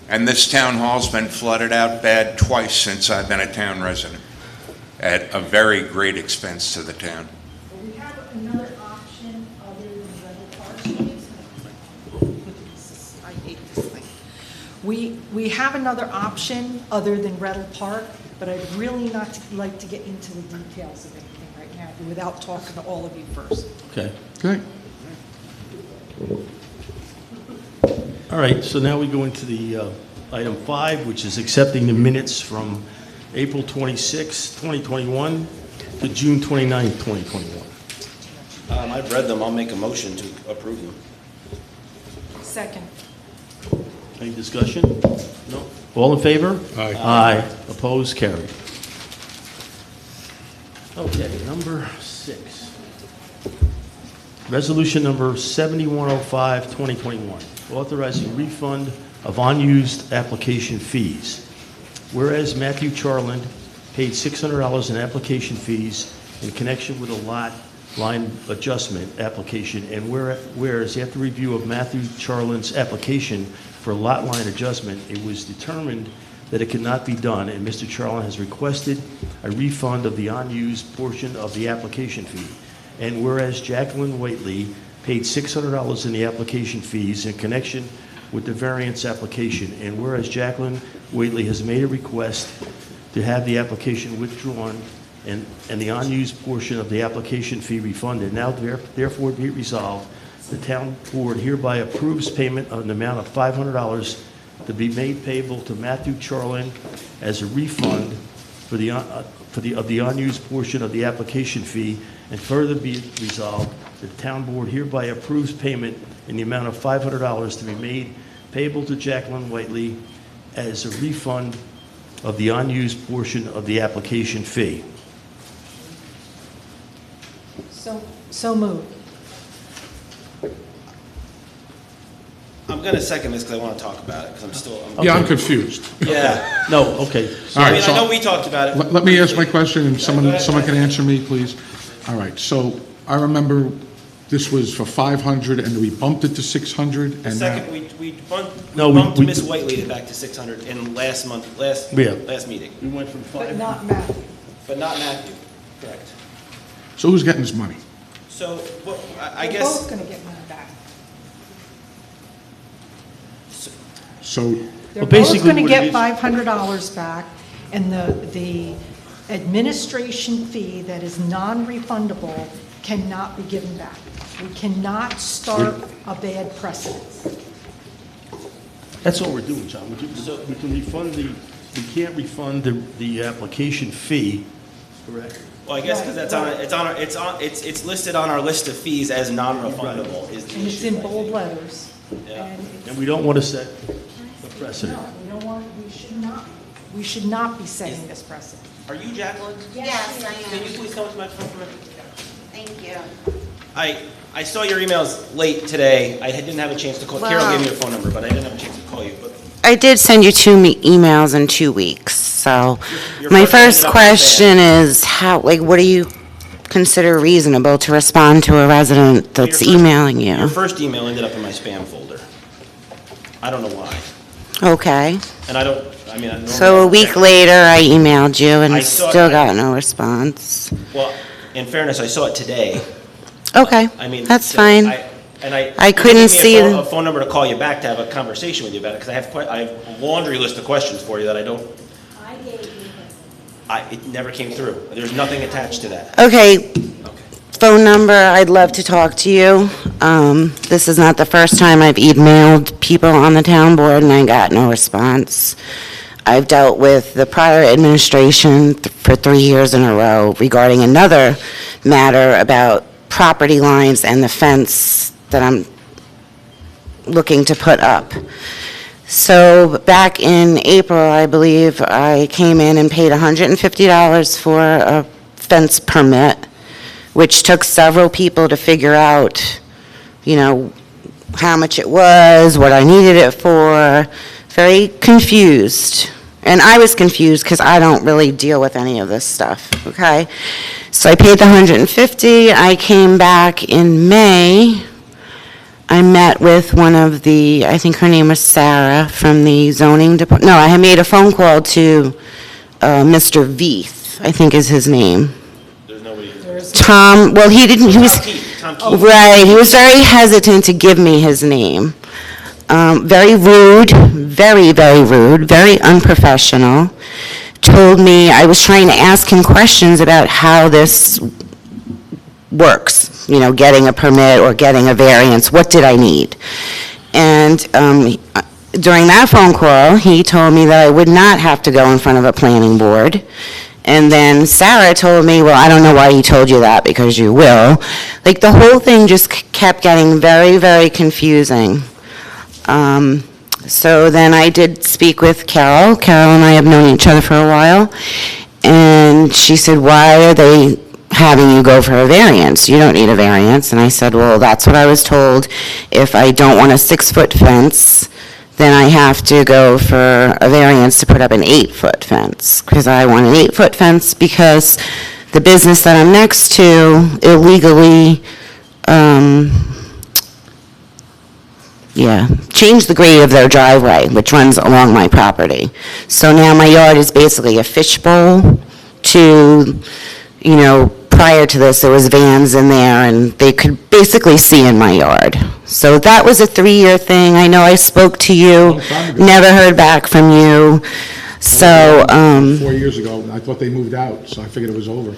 And this town hall's been flooded out bad twice since I've been a town resident, at a very great expense to the town. We have another option other than Rebel Park. I hate this thing. We have another option other than Rettle Park, but I'd really not like to get into the details of anything right now without talking to all of you first. Okay. Okay. All right, so now we go into the item 5, which is accepting the minutes from April 26, 2021 to June 29, 2021. I've read them, I'll make a motion to approve them. Second. Any discussion? No? All in favor? Aye. Aye. Opposed? Carried. Okay, number 6. Resolution number 7105, 2021, authorizing refund of unused application fees. Whereas Matthew Charland paid $600 in application fees in connection with a lot line adjustment application, and whereas after review of Matthew Charland's application for a lot line adjustment, it was determined that it could not be done, and Mr. Charland has requested a refund of the unused portion of the application fee. And whereas Jacqueline Whately paid $600 in the application fees in connection with the variance application, and whereas Jacqueline Whately has made a request to have the application withdrawn and the unused portion of the application fee refunded, now therefore be it resolved, the town board hereby approves payment of an amount of $500 to be made payable to Matthew Charland as a refund of the unused portion of the application fee, and further be it resolved, the town board hereby approves payment in the amount of $500 to be made payable to Jacqueline Whately as a refund of the unused portion of the application fee. So moved. I'm going to second this because I want to talk about it, because I'm confused. Yeah. No, okay. All right, I know we talked about it. Let me ask my question, and someone can answer me, please. All right, so I remember this was for 500, and we bumped it to 600, and Second, now... we bumped we- Miss Whately back to 600 in last meeting. We went from 5. But not Matthew. But not Matthew, correct. So who's getting this money? So, I We're guess... both going to get money back. So... They're both going to get $500 back, and the administration fee that is non-refundable cannot be given back. We cannot start a bad precedent. That's all we're doing, John. We can refund we can't refund the application fee, correct? Well, I guess because it's listed on our list of fees as non-refundable is the And it's issue. in bold letters. Yeah. And we don't want to set a precedent. No, we don't want, we should not be setting this precedent. Are you Jacqueline? Yes, I am. Can you please come to my microphone for a minute? Thank you. I saw your emails late today. I didn't have a chance to call. Carol gave me your phone number, but I didn't have a chance to call you. But I did send you two emails in 2 weeks, so Your my first first ended up in question is what do you consider reasonable to respond to a resident that's emailing your you? first email ended up in my spam folder. I don't know why. Okay. And I don't, I mean, I normally So a don't week check. later, I emailed you I and saw it- still got no response. Well, in fairness, I saw it today. Okay, I mean, that's so fine. I couldn't you gave me see a the- phone number to call you back to have a conversation with you about it, because I have a laundry list of questions for you that I don't. It never came through. There's nothing attached to that. Okay, phone number, I'd love to talk to you. This is not the first time I've emailed people on the town board and I got no response. I've dealt with the prior administration for 3 years in a row regarding another matter about property lines and the fence that I'm looking to put up. So back in April, I believe, I came in and paid $150 for a fence permit, which took several people to figure out, how much it was, what I needed it for. Very confused. And I was confused because I don't really deal with any of this stuff, okay? So I paid the $150. I came back in May. I met with one of the, I think her name was Sarah, from the zoning department. No, I had made a phone call to Mr. Veith, I think is his name. Tom, well, he didn't, he was, right, he was very hesitant to give me his name. Very rude, very, very rude, very unprofessional. Told me, I was trying to ask him questions about how this works, getting a permit or getting a variance, what did I need? And during that phone call, he told me that I would not have to go in front of a planning board. And then Sarah told me, well, I don't know why he told you that, because you will. Like, the whole thing just kept getting very, very confusing. So then I did speak with Carol. Carol and I have known each other for a while. And she said, why are they having you go for a variance? You don't need a variance. And I said, well, that's what I was told. If I don't want a 6-foot fence, then I have to go for a variance to put up an 8-foot fence. Because I want an 8-foot fence because the business that I'm next to illegally, changed the grade of their driveway, which runs along my property. So now my yard is basically a fishbowl to, prior to this, there was vans in there, and they could basically see in my yard. So that was a 3-year thing. I know I spoke to you, never heard back from you. So, 4 years ago, I thought they moved out, so I figured it was over.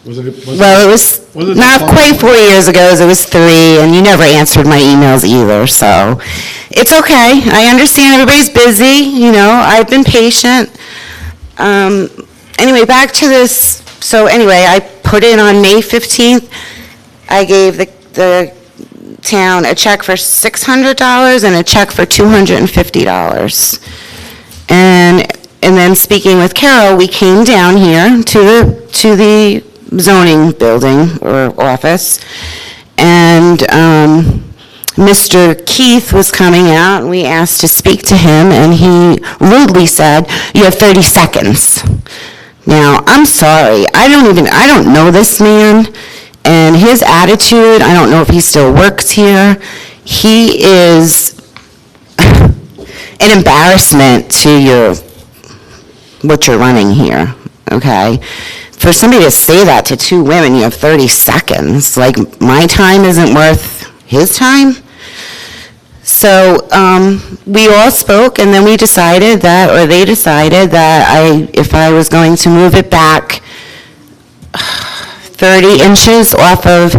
well, it was not quite 4 years ago, it was 3, and you never answered my emails either, so it's okay. I understand everybody's busy, I've been patient. Anyway, back to this. So anyway, I put in on May 15th, I gave the town a check for $600 and a check for $250. And then speaking with Carol, we came down here to the zoning building or office, and Mr. Keith was coming out, and we asked to speak to him, and he rudely said, you have 30 seconds. Now, I'm sorry, I don't know this man, and his attitude, I don't know if he still works here. He is an embarrassment to what you're running here, okay? For somebody to say that to 2 women, you have 30 seconds, like my time isn't worth his time? So we all spoke, and then they decided that if I was going to move it back 30 inches off of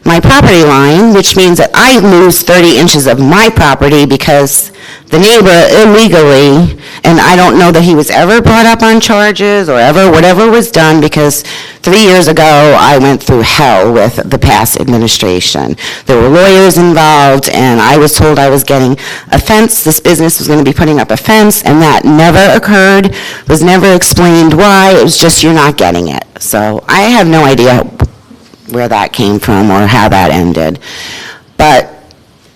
my property line, which means that I lose 30 inches of my property because the neighbor illegally, and I don't know that he was ever brought up on charges or whatever was done, because 3 years ago, I went through hell with the past administration. There were lawyers involved, and I was told I was getting a fence. This business was going to be putting up a fence, and that never occurred, was never explained why. It was just, you're not getting it. So I have no idea where that came from or how that ended. But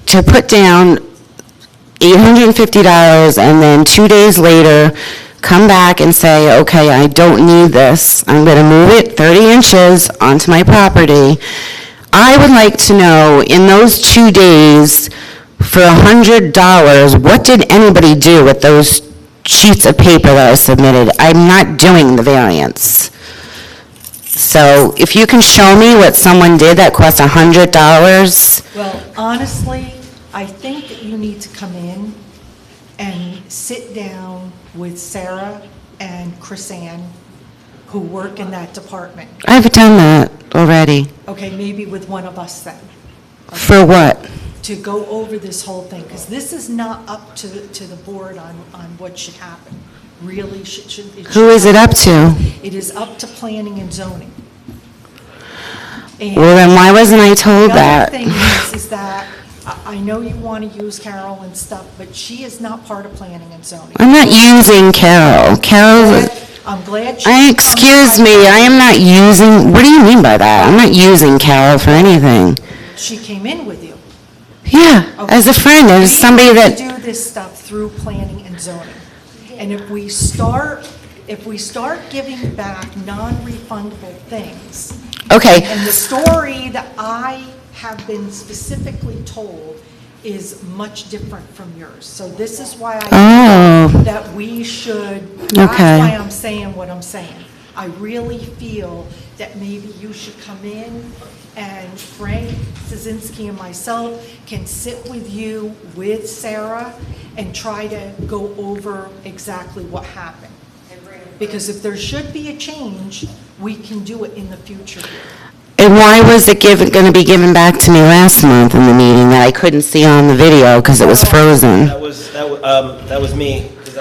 to put down $850 and then 2 days later, come back and say, okay, I don't need this, I'm going to move it 30 inches onto my property. I would like to know, in those 2 days, for $100, what did anybody do with those sheets of paper that I submitted? I'm not doing the variance. So if you can show me what someone did that cost $100. Well, honestly, I think that you need to come in and sit down with Sarah and Chrisanne, who work in that department. I've done that already. Okay, maybe with one of us then. For what? To go over this whole thing, because this is not up to the board on what should happen. Really, Who is it up to? It is up to planning and zoning. Well, then why wasn't I told that? The other thing is that I know you want to use Carol and stuff, but she is not part of planning and zoning. I'm not using Carol. Carol, I'm glad excuse me, I am not using, what do you mean by that? I'm not using Carol for anything. She came in with you. Yeah, as a friend, as somebody that... We have to do this stuff through planning and zoning. And if we start giving back non-refundable things. Okay. And the story that I have been specifically told is much different from yours. So this is why I feel that we should, that's why I'm saying what I'm saying. I really feel that maybe you should come in and Frank Szynski and myself can sit with you, with Sarah, and try to go over exactly what happened. Because if there should be a change, we can do it in the future here. And why was it going to be given back to me last month in the meeting that I couldn't see on the video because it was frozen? That was me, 'cause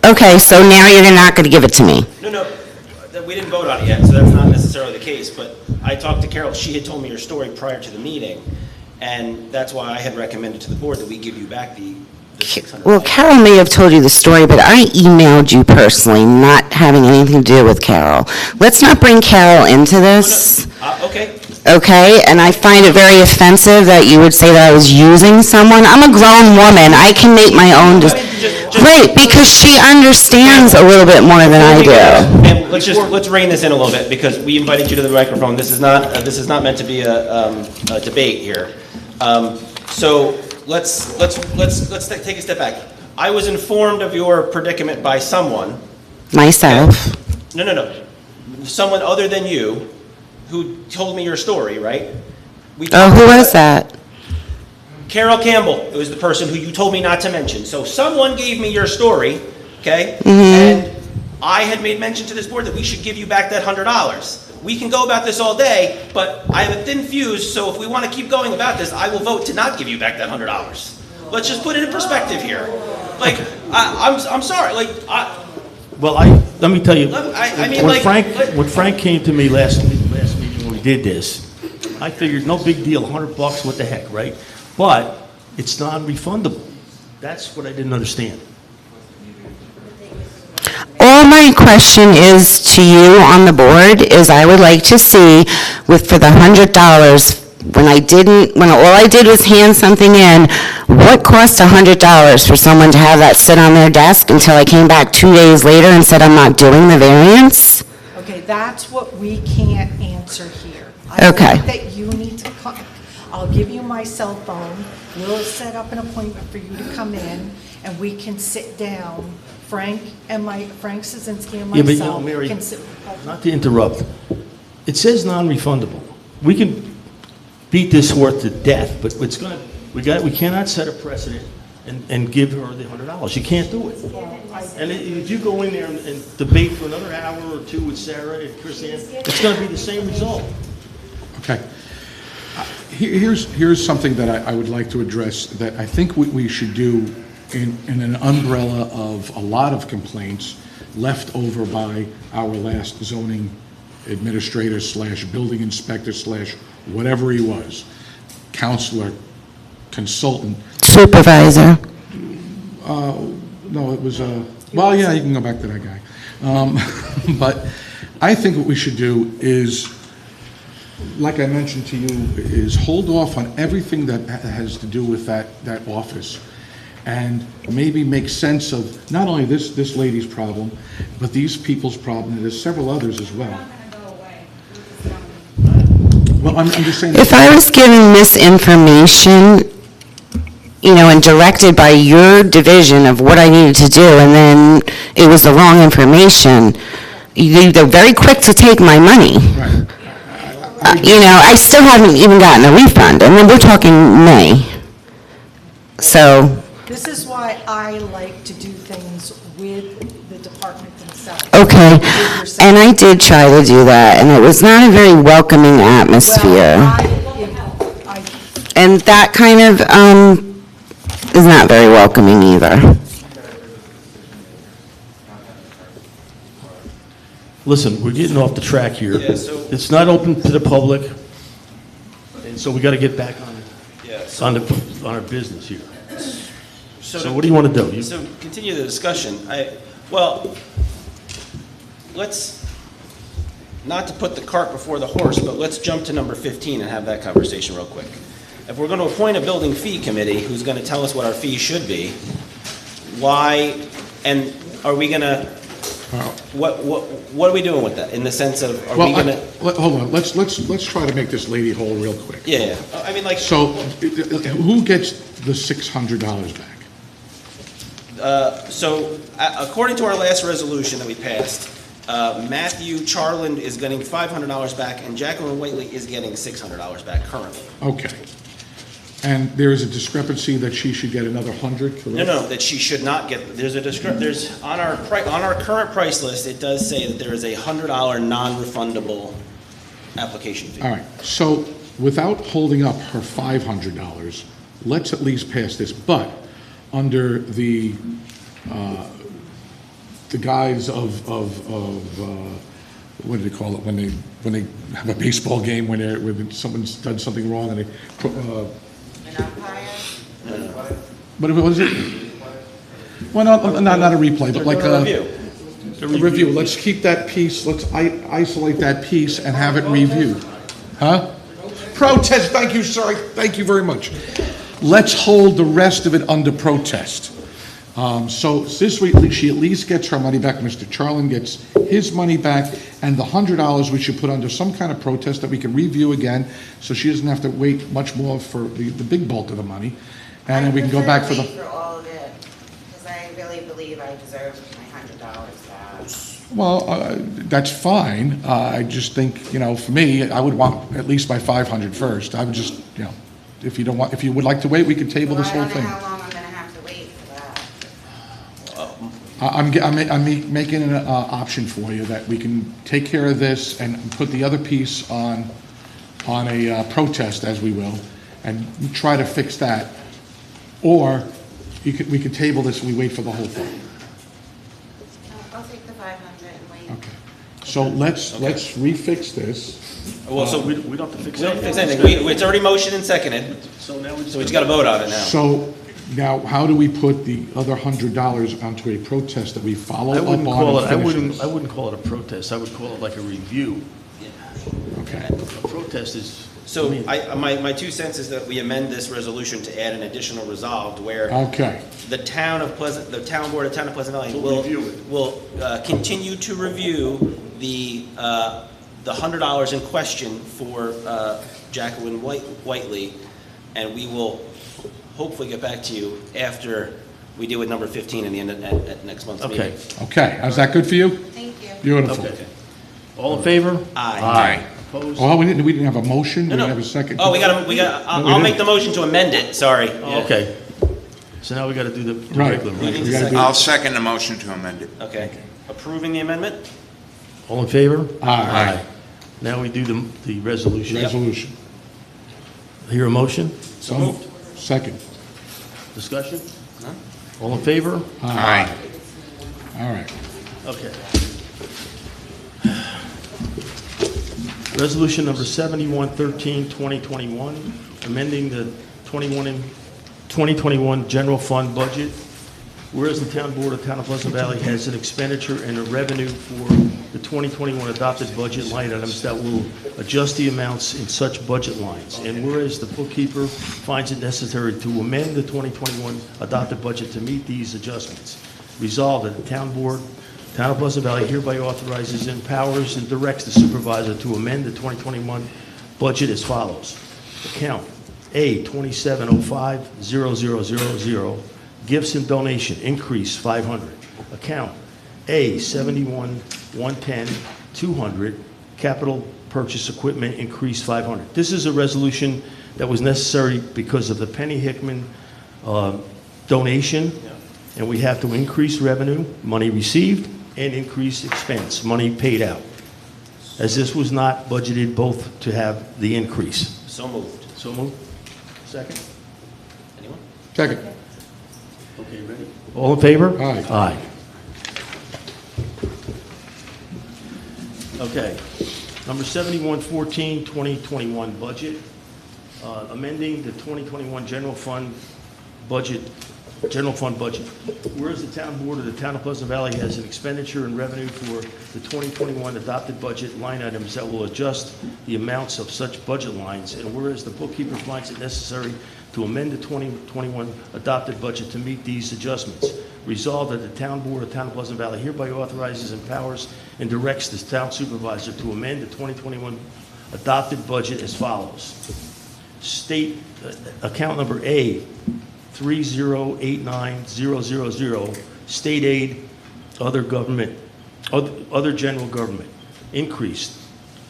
Okay, so now you're not going to give it to me? No, we didn't vote on it yet, so that's not necessarily the case, but I talked to Carol, she had told me your story prior to the meeting, and that's why I had recommended to the board that we give you back the $600. Well, Carol may have told you the story, but I emailed you personally, not having anything to do with Carol. Let's not bring Carol into this. Okay. Okay, and I find it very offensive that you would say that I was using someone. I'm a grown woman. I can make my own Right, because she understands a little bit more than I do. And let's rein this in a little bit, because we invited you to the microphone. This is not meant to be a debate here. So let's take a step back. I was informed of your predicament by someone. Myself. No. Someone other than you who told me your story, right? Who was that? Carol Campbell. It was the person who you told me not to mention. So someone gave me your story, okay? And I had made mention to this board that we should give you back that $100. We can go about this all day, but I have a thin fuse, so if we want to keep going about this, I will vote to not give you back that $100. Let's just put it in perspective here. Like, I'm sorry, like, Well, let me tell you, I mean, when Frank came to me last meeting when we did this, I figured no big deal, $100, what the heck, right? But it's non-refundable. That's what I didn't understand. All my question is to you on the board is I would like to see for the $100, when all I did was hand something in, what cost $100 for someone to have that sit on their desk until I came back 2 days later and said I'm not doing the variance? Okay, that's what we can't answer here. Okay. I think that you need to come, I'll give you my cell phone, we'll set up an appointment for you to come in, and we can sit down, Frank Szynski and Yeah, but myself Mary, can sit. not to interrupt, it says non-refundable. We can beat this horse to death, but we cannot set a precedent and give her the $100. You can't do it. And if you go in there and debate for another hour or two with Sarah and Chrisanne, it's going to be the same result. Okay. Here's something that I would like to address that I think we should do in an umbrella of a lot of complaints left over by our last zoning administrator / building inspector / whatever he was, counselor, consultant. Supervisor. No, it was, well, yeah, you can go back to that guy. But I think what we should do is like I mentioned to you, is hold off on everything that has to do with that office, and maybe make sense of not only this lady's problem, but these people's problem, and there's several others as well. Well, I'm just saying. If I was given this information, and directed by your division of what I needed to do, and then it was the wrong information, they're very quick to take my money. Right. I still haven't even gotten a refund, and then we're talking May. So, This is why I like to do things with the department themselves. okay, and I did try to do that, and it was not a very welcoming atmosphere. And that kind of, is not very welcoming either. Listen, we're getting off the track here. Yeah, so- It's not open to the public, and so we got to get back Yeah, on our business here. So what do you want to do? So continue the discussion. Let's, not to put the cart before the horse, but let's jump to number 15 and have that conversation real quick. If we're going to appoint a building fee committee who's going to tell us what our fees should be, why, and are we going to, what are we doing with that, in the sense of, are we going to? Hold on, let's try to make this lady whole real quick. Yeah, I mean, like. So, who gets the $600 back? According to our last resolution that we passed, Matthew Charland is getting $500 back, and Jacqueline Whiteley is getting $600 back currently. Okay. And there is a discrepancy that she should get another 100, correct? No, that she should not get, there's on our current price list, it does say that there is a $100 non-refundable application fee. All right, so without holding up her $500, let's at least pass this, but under the guise of what do they call it, when they have a baseball game, when someone's done something wrong, and they, what was it? Well, not a replay, but like a review. Let's keep that piece, let's isolate that piece and have it reviewed. Huh? Protest, thank you, sorry, thank you very much. Let's hold the rest of it under protest. So this way, she at least gets her money back. Mr. Charlin gets his money back, and the $100 we should put under some kind of protest that we can review again, so she doesn't have to wait much more for the big bulk of the money, and then we can go back for the. For all of it, because I really believe I deserve my $100 back. Well, that's fine. I just think, for me, I would want at least my 500 first. I would just, if you would like to wait, we could table this whole thing. I don't know how long I'm going to have to wait for that. I'm making an option for you that we can take care of this and put the other piece on a protest, as we will, and try to fix that. Or we could table this and we wait for the whole thing. I'll take the 500 and wait. Okay. So let's refix this. Well, so we don't have to fix we don't fix anything. anything. It's already motioned and seconded, So now so we just got to vote on it now. So now, how do we put the other $100 onto a protest that we follow up on and finish this? I wouldn't call it a protest, I would call it like a review. Okay. A protest is. So my 2 cents is that we amend this resolution to add an additional resolved where Okay. the town board of Pleasant Valley will continue to review the $100 in question for Jacqueline Whiteley, and we will hopefully get back to you after we deal with number 15 in the end at next month's meeting. Okay, is that good for you? Thank you. Beautiful. Okay. All in favor? Aye. Opposed? Oh, we didn't have a motion? We No. didn't have a second? Oh, I'll make the motion to amend it, sorry. Oh, okay. So now we got to do the Right. regular. We need motion. to second. I'll second the motion to amend it. Okay. Approving the amendment? All in favor? Aye. Now we do the resolution. Resolution. Hear a motion? So moved. Second. Discussion? All in favor? Aye. All right. Okay. Resolution number 7113, 2021, amending the 2021 general fund budget Whereas the town board of Town of Pleasant Valley has an expenditure and a revenue for the 2021 adopted budget line items that will adjust the amounts in such budget lines. And whereas the bookkeeper finds it necessary to amend the 2021 adopted budget to meet these adjustments. Resolved that the town board, Town of Pleasant Valley hereby authorizes, empowers, and directs the supervisor to amend the 2021 budget as follows. Account A 2705-0000, gifts and donation, increase 500. Account A 71-110-200, capital purchase equipment, increase 500. This is a resolution that was necessary because of the Penny Hickman donation, and we have to increase revenue, money received, and increase expense, money paid out, as this was not budgeted both to have the increase. So moved. So moved. Second? Anyone? Second. Okay, ready? All in favor? Aye. Aye. Okay. Number 7114, 2021 budget, amending the 2021 general fund budget. Whereas the town board of the Town of Pleasant Valley has an expenditure and revenue for the 2021 adopted budget line items that will adjust the amounts of such budget lines, and whereas the bookkeeper finds it necessary to amend the 2021 adopted budget to meet these adjustments. Resolved that the town board of Town of Pleasant Valley hereby authorizes, empowers, and directs the town supervisor to amend the 2021 adopted budget as follows. State account number A 3089000, state aid, other government, other general government, increased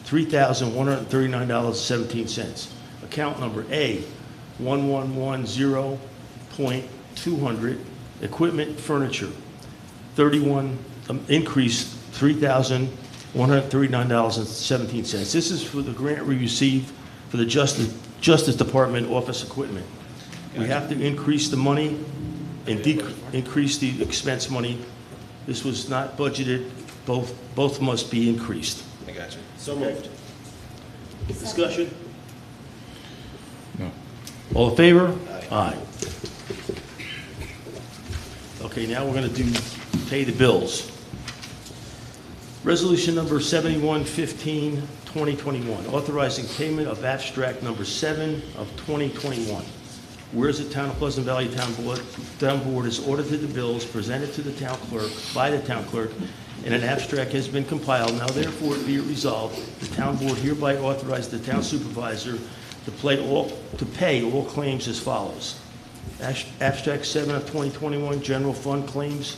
$3,139.17. Account number A 1110.200, equipment, furniture, increased $3,139.17. This is for the grant we received for the Justice Department office equipment. We have to increase the money and increase the expense money. This was not budgeted. Both must be increased. I got you. So moved. Discussion? No. All in favor? Aye. Okay, now we're going to pay the bills. Resolution number 7115, 2021, authorizing payment of abstract number 7 of 2021. Whereas the Town of Pleasant Valley Town Board has audited the bills presented to the town clerk, by the town clerk, and an abstract has been compiled. Now therefore be it resolved, the town board hereby authorized the town supervisor to pay all claims as follows. Abstract 7 of 2021, general fund claims,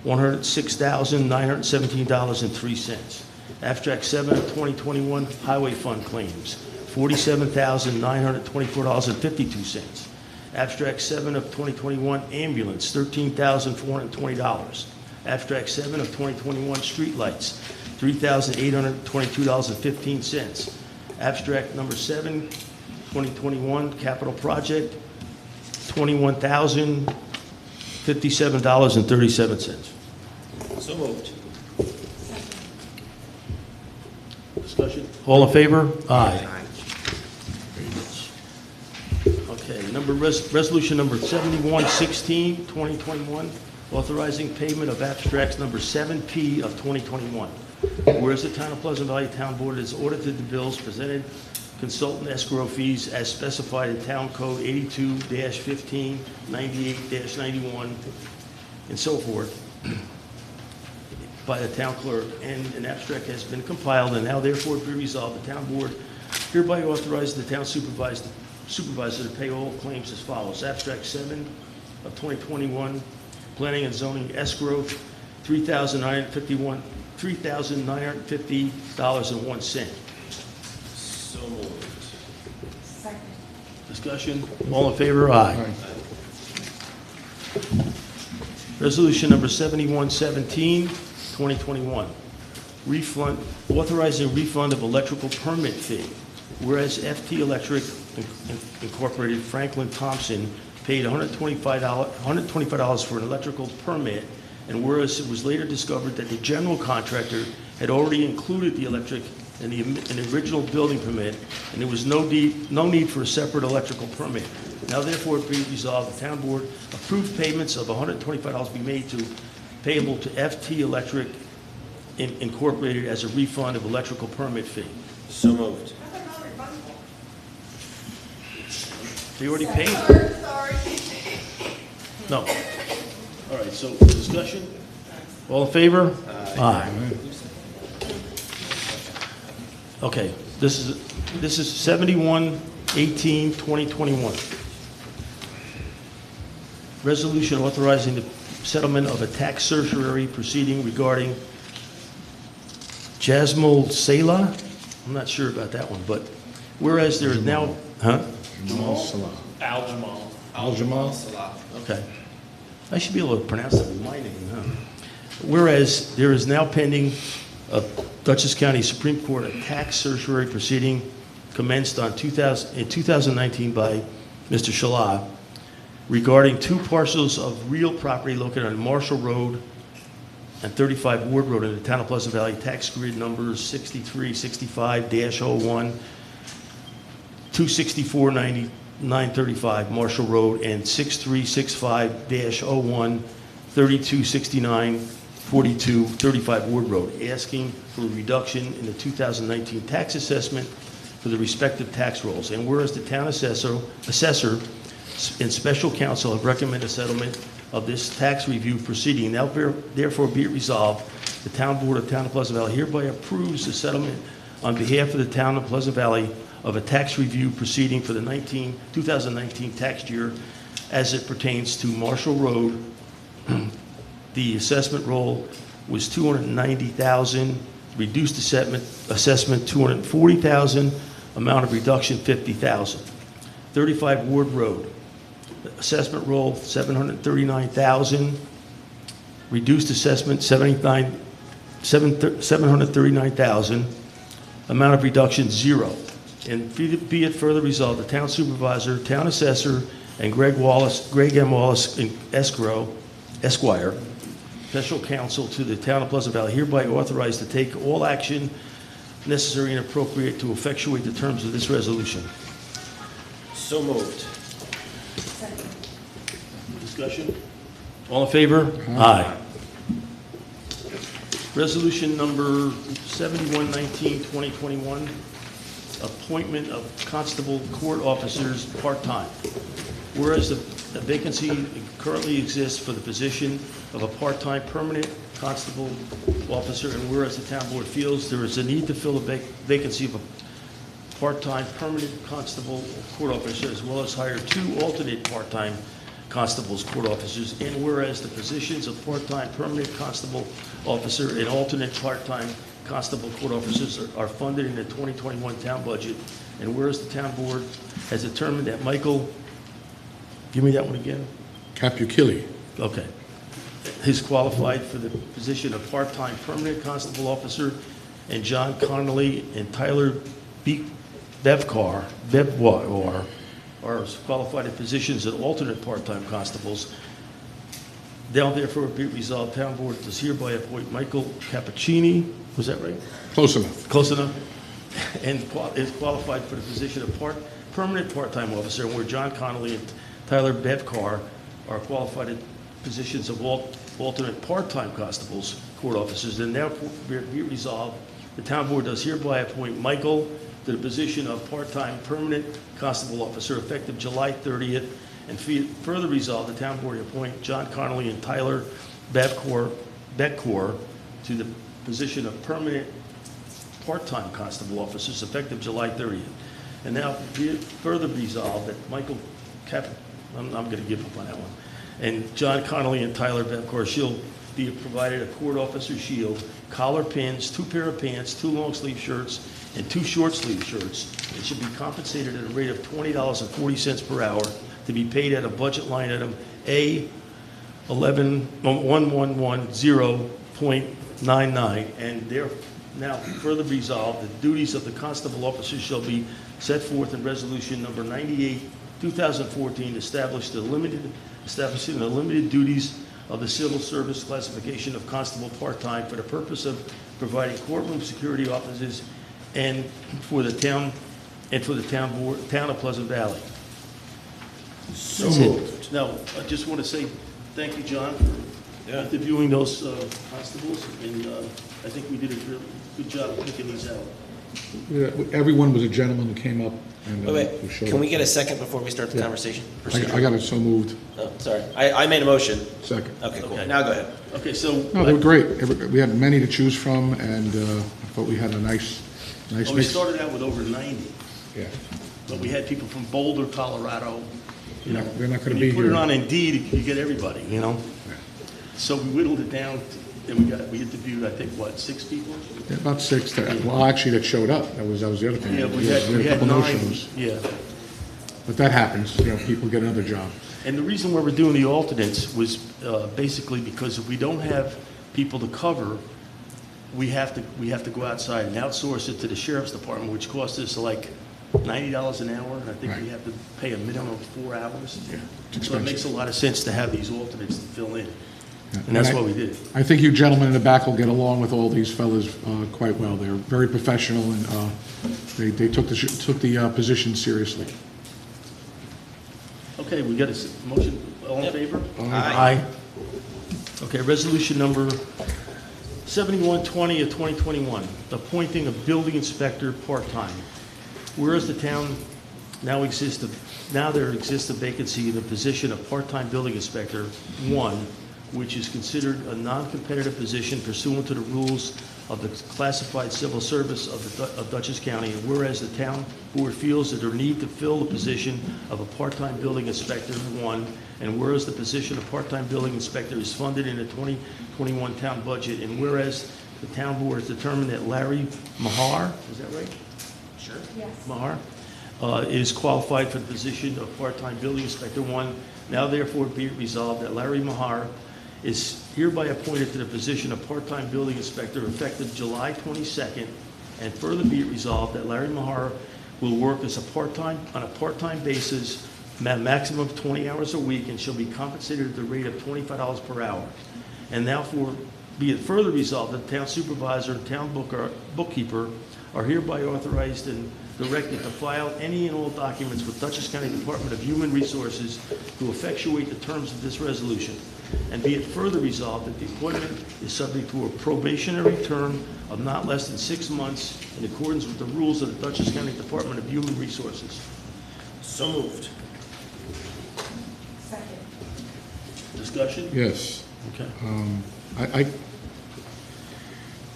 $106,917.03. Abstract 7 of 2021, highway fund claims, $47,924.52. Abstract 7 of 2021, ambulance, $13,420. Abstract 7 of 2021, streetlights, $3,822.15. Abstract number 7, 2021, capital project, $21,057.37. So moved. Discussion? All in favor? Aye. Okay, resolution number 7116, 2021, authorizing payment of abstracts number 7P of 2021. Whereas the Town of Pleasant Valley Town Board has audited the bills presented, consultant escrow fees as specified in Town Code 82-15, 98-91, and so forth, by the town clerk, and an abstract has been compiled, and now therefore be resolved, the town board hereby authorizes the town supervisor to pay all claims as follows. Abstract 7 of 2021, planning and zoning escrow, $3,950.01. So moved. Second. Discussion? All in favor? Aye. Resolution number 7117, 2021, authorizing refund of electrical permit fee. Whereas FT Electric Incorporated, Franklin Thompson, paid $125 for an electrical permit, and whereas it was later discovered that the general contractor had already included the electric and the original building permit, and there was no need for a separate electrical permit. Now therefore be resolved, the town board approved payments of $125 be made payable to FT Electric Incorporated as a refund of electrical permit fee. So moved. They already paid? No. All right, so discussion? All in favor? Aye. Okay, this is 71-18-2021. Resolution authorizing the settlement of a tax certiorari proceeding regarding Jasmine Salah. I'm not sure about that one, but whereas there is now, Jamal Salah. Al Jamal? Okay. I should be able to pronounce that with my name, huh? Whereas there is now pending a Dutchess County Supreme Court a tax certiorari proceeding commenced in 2019 by Mr. Shala regarding 2 parcels of real property located on Marshall Road and 35 Ward Road in the town of Pleasant Valley, tax grid numbers 6365-01, 264-935 Marshall Road, and 6365-01, 3269-42, 35 Ward Road, asking for a reduction in the 2019 tax assessment for the respective tax rolls. And whereas the town assessor and special counsel have recommended a settlement of this tax review proceeding, now therefore be it resolved, the town board of Town of Pleasant Valley hereby approves the settlement on behalf of the town of Pleasant Valley of a tax review proceeding for the 2019 tax year as it pertains to Marshall Road. The assessment roll was $290,000, reduced assessment $240,000, amount of reduction $50,000. 35 Ward Road, assessment roll $739,000, reduced assessment $739,000, amount of reduction 0. And be it further resolved, the town supervisor, town assessor, and Greg M. Wallace, Esquire, special counsel to the town of Pleasant Valley, hereby authorized to take all action necessary and appropriate to effectuate the terms of this resolution. So moved. Discussion? All in favor? Aye. Resolution number 71-19-2021, appointment of constable court officers part-time. Whereas the vacancy currently exists for the position of a part-time permanent constable officer, and whereas the town board feels there is a need to fill a vacancy of a part-time permanent constable court officer, as well as hire 2 alternate part-time constables court officers, and whereas the positions of part-time permanent constable officer and alternate part-time constable court officers are funded in the 2021 town budget, and whereas the town board has determined that Michael, give me that one again. Capukili. Okay. Is qualified for the position of part-time permanent constable officer, and John Connolly and Tyler Bevwar are qualified in positions as alternate part-time constables. Now therefore be it resolved, town board does hereby appoint Michael Cappuccini, was that right? Close enough. Close enough. And is qualified for the position of permanent part-time officer, where John Connolly and Tyler Bevwar are qualified in positions of alternate part-time constables, court officers. And now be it resolved, the town board does hereby appoint Michael to the position of part-time permanent constable officer effective July 30th, and further resolved, the town board appoint John Connolly and Tyler Bevwar to the position of permanent part-time constable officers effective July 30th. And now be it further resolved that Michael I'm going to give up on that one, and John Connolly and Tyler Bevwar shall be provided a court officer shield, collar pins, 2 pair of pants, 2 long sleeve shirts, and 2 short sleeve shirts. It should be compensated at a rate of $20.40 per hour to be paid at a budget line item A1110.99, and there now further resolved, the duties of the constable officers shall be set forth in resolution number 98, 2014, establishing the limited duties of the civil service classification of constable part-time for the purpose of providing courtroom security offices and for the town board, town of Pleasant Valley. So That's it. moved. Now, I just want to say thank you, John, for interviewing those constables, and I think we did a really good job of picking these out. Yeah, everyone was a gentleman who came up and Wait, who showed can we up. get a second before we start the conversation? I got it so moved. Oh, sorry. I made a motion. Second. Okay, cool. Okay. Now go ahead. Okay, so. No, they were great. We had many to choose from, and I thought we had a nice Well, we mix. started out with over 90, Yeah. but we had people from Boulder, Colorado. You know, They're not gonna when be you put here. it on Indeed, you get everybody, you know? So we whittled it down, and we interviewed, I think, what, 6 people? Yeah, about 6. Well, actually, that showed up. That was the other thing. Yeah, we a had couple 9, no-shows. yeah. But that happens, people get another job. And the reason why we're doing the alternates was basically because if we don't have people to cover, we have to go outside and outsource it to the sheriff's department, which costs us like $90 an hour. I think we have to pay a minimum of 4 hours. Yeah, it's So it expensive. makes a lot of sense to have these alternates to fill in. Yeah, And that's I- what we did. I think you gentlemen in the back will get along with all these fellas quite well. They're very professional, and they took the position seriously. Okay, we got a motion, all in favor? Aye. Okay, resolution number 7120 of 2021, appointing a building inspector part-time. Whereas the town now there exists a vacancy in the position of part-time building inspector 1, which is considered a non-competitive position pursuant to the rules of the classified civil service of Dutchess County. And whereas the town board feels that there need to fill the position of a part-time building inspector 1, and whereas the position of part-time building inspector is funded in the 2021 town budget, and whereas the town board has determined that Larry Mahar, is that right? Sure. Mahar, is qualified for the position of part-time building inspector 1. Now therefore be it resolved that Larry Mahar is hereby appointed to the position of part-time building inspector effective July 22nd, and further be it resolved that Larry Mahar will work as on a part-time basis, maximum of 20 hours a week, and shall be compensated at the rate of $25 per hour. And now be it further resolved that the town supervisor and town bookkeeper are hereby authorized and directed to file any and all documents with Dutchess County Department of Human Resources to effectuate the terms of this resolution. And be it further resolved that the appointment is subject to a probationary term of not less than 6 months in accordance with the rules of the Dutchess County Department of Human Resources. So moved. Discussion? Yes. Okay.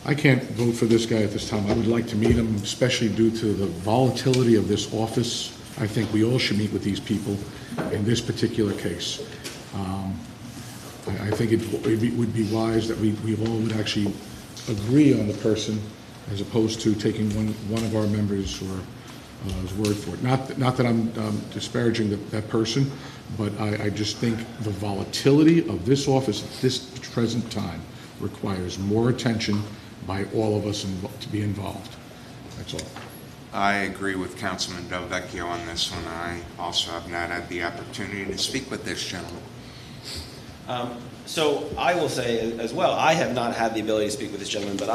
I can't vote for this guy at this time. I would like to meet him, especially due to the volatility of this office. I think we all should meet with these people in this particular case. I think it would be wise that we all would actually agree on the person as opposed to taking one of our members or his word for it. Not that I'm disparaging that person, but I just think the volatility of this office at this present time requires more attention by all of us to be involved. That's all. I agree with Councilman Del Vecchio on this one. I also have not had the opportunity to speak with this gentleman. So I will say as well, I have not had the ability to speak with this gentleman, but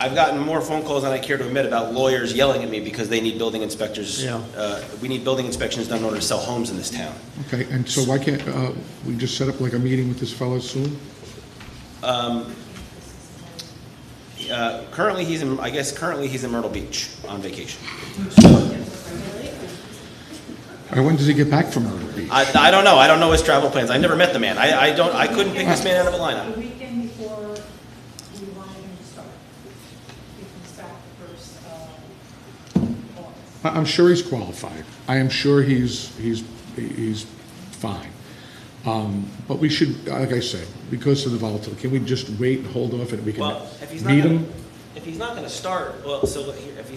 I've gotten more phone calls than I care to admit about lawyers yelling at me because they need building inspectors. Yeah. We need building inspections done in order to sell homes in this town. Okay, and so why can't we just set up like a meeting with this fellow soon? Currently he's in Myrtle Beach on vacation. Or when does he get back from Myrtle Beach? I don't know. I don't know his travel plans. I never met the man. I couldn't pick this man out of a lineup. The weekend before we wanted him to start. He comes back the first August. I'm sure he's qualified. I am sure he's fine. But we should, like I said, because of the volatility, can we just wait and hold off and we can If he's meet him? If he's not going to start, if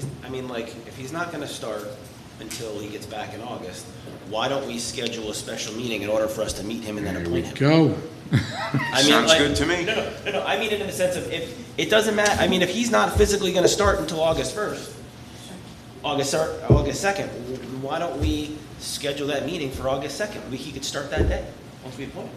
he's not going to start until he gets back in August, why don't we schedule a special meeting in order for us to meet him and then appoint him? Go. Sounds good to me. No. I mean it in the sense of if it doesn't matter. I mean, if he's not physically going to start until August 1st, August 2nd, why don't we schedule that meeting for August 2nd? He could start that day once we appoint him.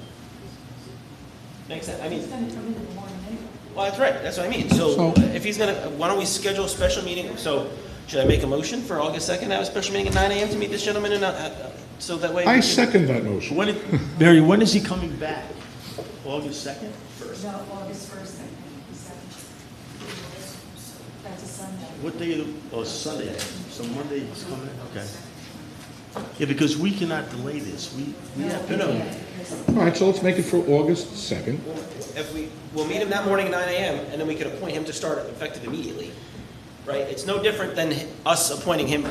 Makes sense. I mean, He's going to come in the morning anyway. Well, that's right, that's what I mean. So if he's gonna, why don't we schedule a special meeting? So should I make a motion for August 2nd, have a special meeting at 9 a.m. to meet this gentleman, and so that way? I second that motion. Mary, when is he coming back? August 2nd? No, August 1st, that's a Sunday. What day of the, oh, Sunday, so Monday he's coming, okay. Yeah, because we cannot delay this, we have to. All right, so let's make it for August 2nd. We'll meet him that morning at 9 a.m., and then we could appoint him to start effective immediately, right? It's no different than us appointing him.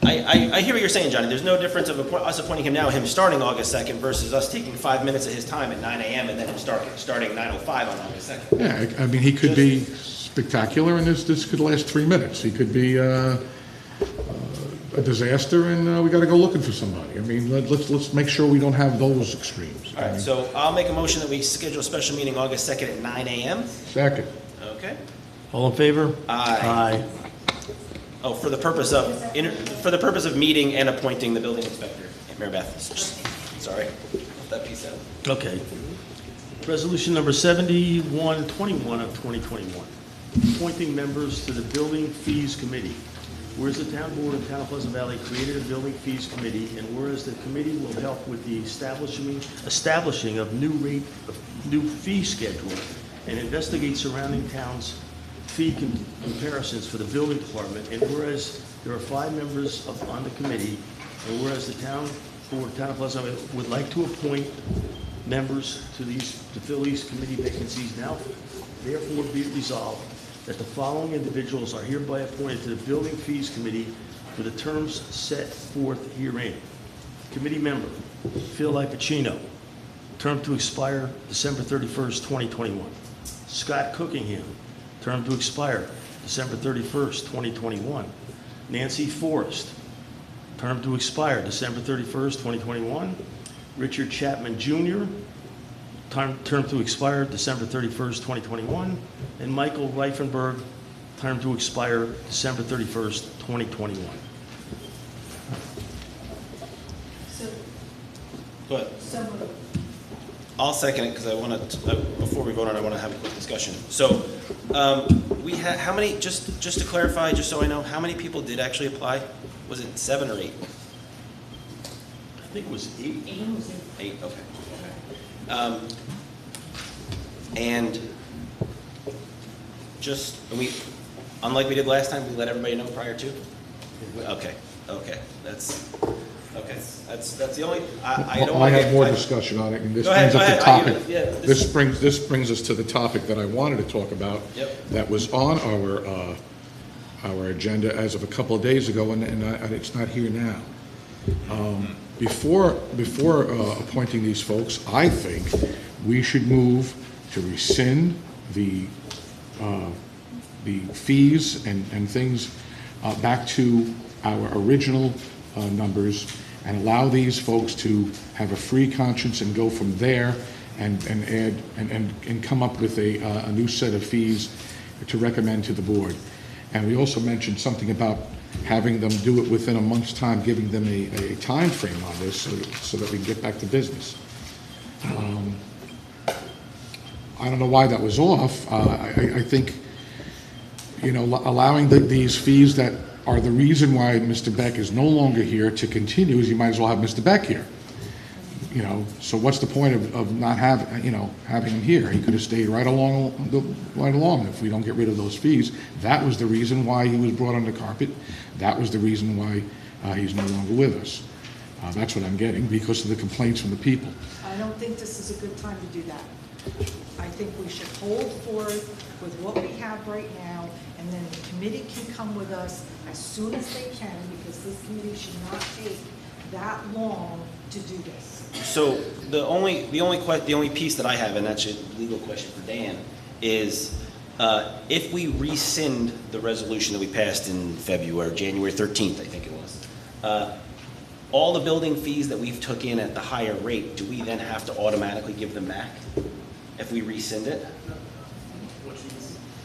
I hear what you're saying, Johnny. There's no difference of us appointing him now, him starting August 2nd, versus us taking 5 minutes of his time at 9 a.m. and then him starting 9:05 on August 2nd. Yeah, I mean, he could be spectacular, and this could last 3 minutes. He could be a disaster, and we got to go looking for somebody. I mean, let's make sure we don't have those extremes. All right, so I'll make a motion that we schedule a special meeting August 2nd at 9 a.m. Second. Okay. All in favor? Aye. Oh, for the purpose of meeting and appointing the building inspector, Mary Beth. Sorry, left that piece out. Okay. Resolution number 7121 of 2021, appointing members to the Building Fees Committee. Whereas the Town Board of Town of Pleasant Valley created a Building Fees Committee, and whereas the committee will help with the establishing of new fee schedule and investigate surrounding towns' fee comparisons for the building department, and whereas there are 5 members on the committee, and whereas the Town Board of Town of Pleasant Valley would like to appoint members to fill these committee vacancies, now therefore be it resolved that the following individuals are hereby appointed to the Building Fees Committee for the terms set forth herein. Committee member, Phil Ipacino, term to expire December 31st, 2021. Scott Cookingham, term to expire December 31st, 2021. Nancy Forrest, term to expire December 31st, 2021. Richard Chapman Jr., term to expire December 31st, 2021. And Michael Reifenberg, term to expire December 31st, 2021. Go ahead. I'll second it because I want to, before we vote on it, I want to have a quick discussion. So we had, how many, just to clarify, just so I know, how many people did actually apply? Was it 7 or 8? I think it was 8. 8, okay. And just, unlike we did last time, we let everybody know prior to? Okay, that's the only, I don't I want to have more discussion on it, and this brings up the topic. This brings us to the topic that I wanted to talk about. Yep. That was on our agenda as of a couple of days ago, and it's not here now. Before appointing these folks, I think we should move to rescind the fees and things back to our original numbers, and allow these folks to have a free conscience and go from there and add and come up with a new set of fees to recommend to the board. And we also mentioned something about having them do it within a month's time, giving them a time frame on this so that we can get back to business. I don't know why that was off. I think, allowing these fees that are the reason why Mr. Beck is no longer here to continue is you might as well have Mr. Beck here. So what's the point of not having him here? He could have stayed right along if we don't get rid of those fees. That was the reason why he was brought under carpet. That was the reason why he's no longer with us. That's what I'm getting because of the complaints from the people. I don't think this is a good time to do that. I think we should hold forth with what we have right now, and then the committee can come with us as soon as they can, because this committee should not take that long to do this. So the only piece that I have, and that's a legal question for Dan, is if we rescind the resolution that we passed in January 13th, I think it was, all the building fees that we've took in at the higher rate, do we then have to automatically give them back if we rescind it?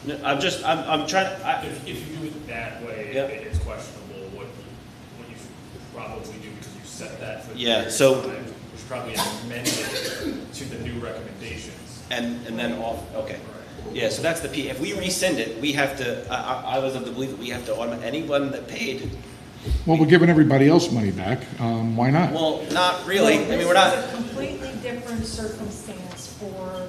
No, I'm trying to. If you do it that way, Yep. it's questionable what you should probably do because you set that for the Yeah, period so- of time, which probably amend it to the new recommendations. And then off, okay. Yeah, so that's the P. If we rescind it, we have to, I was of the belief that we have to, anyone that paid, Well, we're giving everybody else money back. Why not? well, not really. I mean, we're not. This is a completely different circumstance for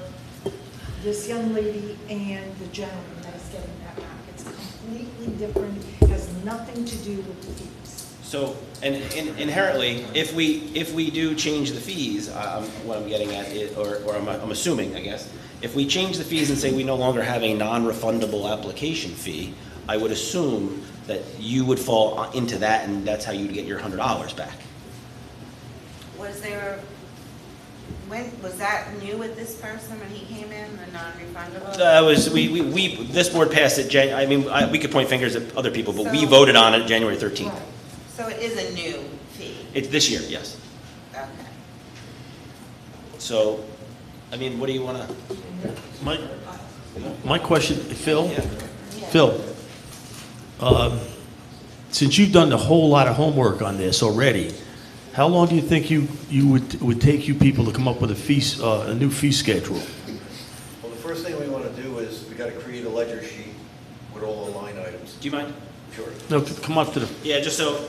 this young lady and the gentleman that is getting that back. It's completely different, has nothing to do with the fees. So, and inherently, if we do change the fees, what I'm getting at, or I'm assuming, I guess, if we change the fees and say we no longer have a non-refundable application fee, I would assume that you would fall into that, and that's how you'd get your $100 back. Was there, was that new with this person when he came in, the non-refundable? This board passed it, we could point fingers at other people, but we voted on it January 13th. So it is a new fee? It's this year, yes. Okay. So, I mean, what do you want to? My question, Phil? Phil, since you've done a whole lot of homework on this already, how long do you think it would take you people to come up with a new fee schedule? Well, the first thing we want to do is we got to create a ledger sheet with all the line items. Do you mind? Sure. No, come up to the. Yeah, just so.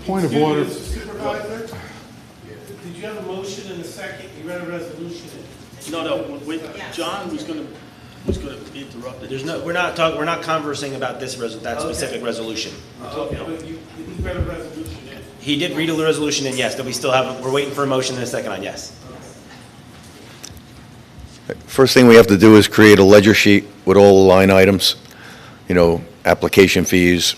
Point of order. Supervisor, did you have a motion in a second? You read a resolution. No, John was going to be interrupted. We're not conversing about that specific resolution. But he read a resolution in. He did read a resolution, and yes, that we're waiting for a motion in a second on yes. First thing we have to do is create a ledger sheet with all the line items, application fees,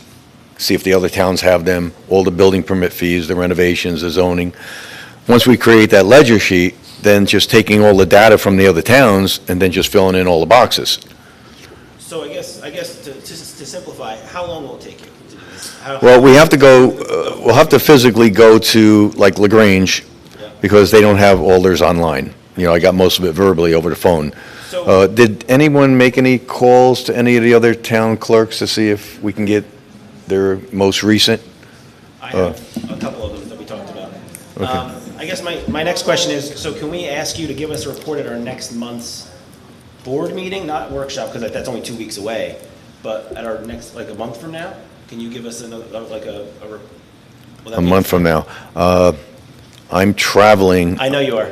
see if the other towns have them, all the building permit fees, the renovations, the zoning. Once we create that ledger sheet, then just taking all the data from the other towns and then just filling in all the boxes. So I guess to simplify, how long will it take you to do this? Well, we have to go, we'll have to physically go to like LaGrange because they don't have all theirs online. I got most of it verbally over the phone. Did anyone make any calls to any of the other town clerks to see if we can get their most recent? I have a couple of them that we talked about. Okay. I guess my next question is, so can we ask you to give us a report at our next month's board meeting, not workshop, because that's only 2 weeks away, but at our next, like a month from now? Can you give us A month from now. I'm traveling. I know you are.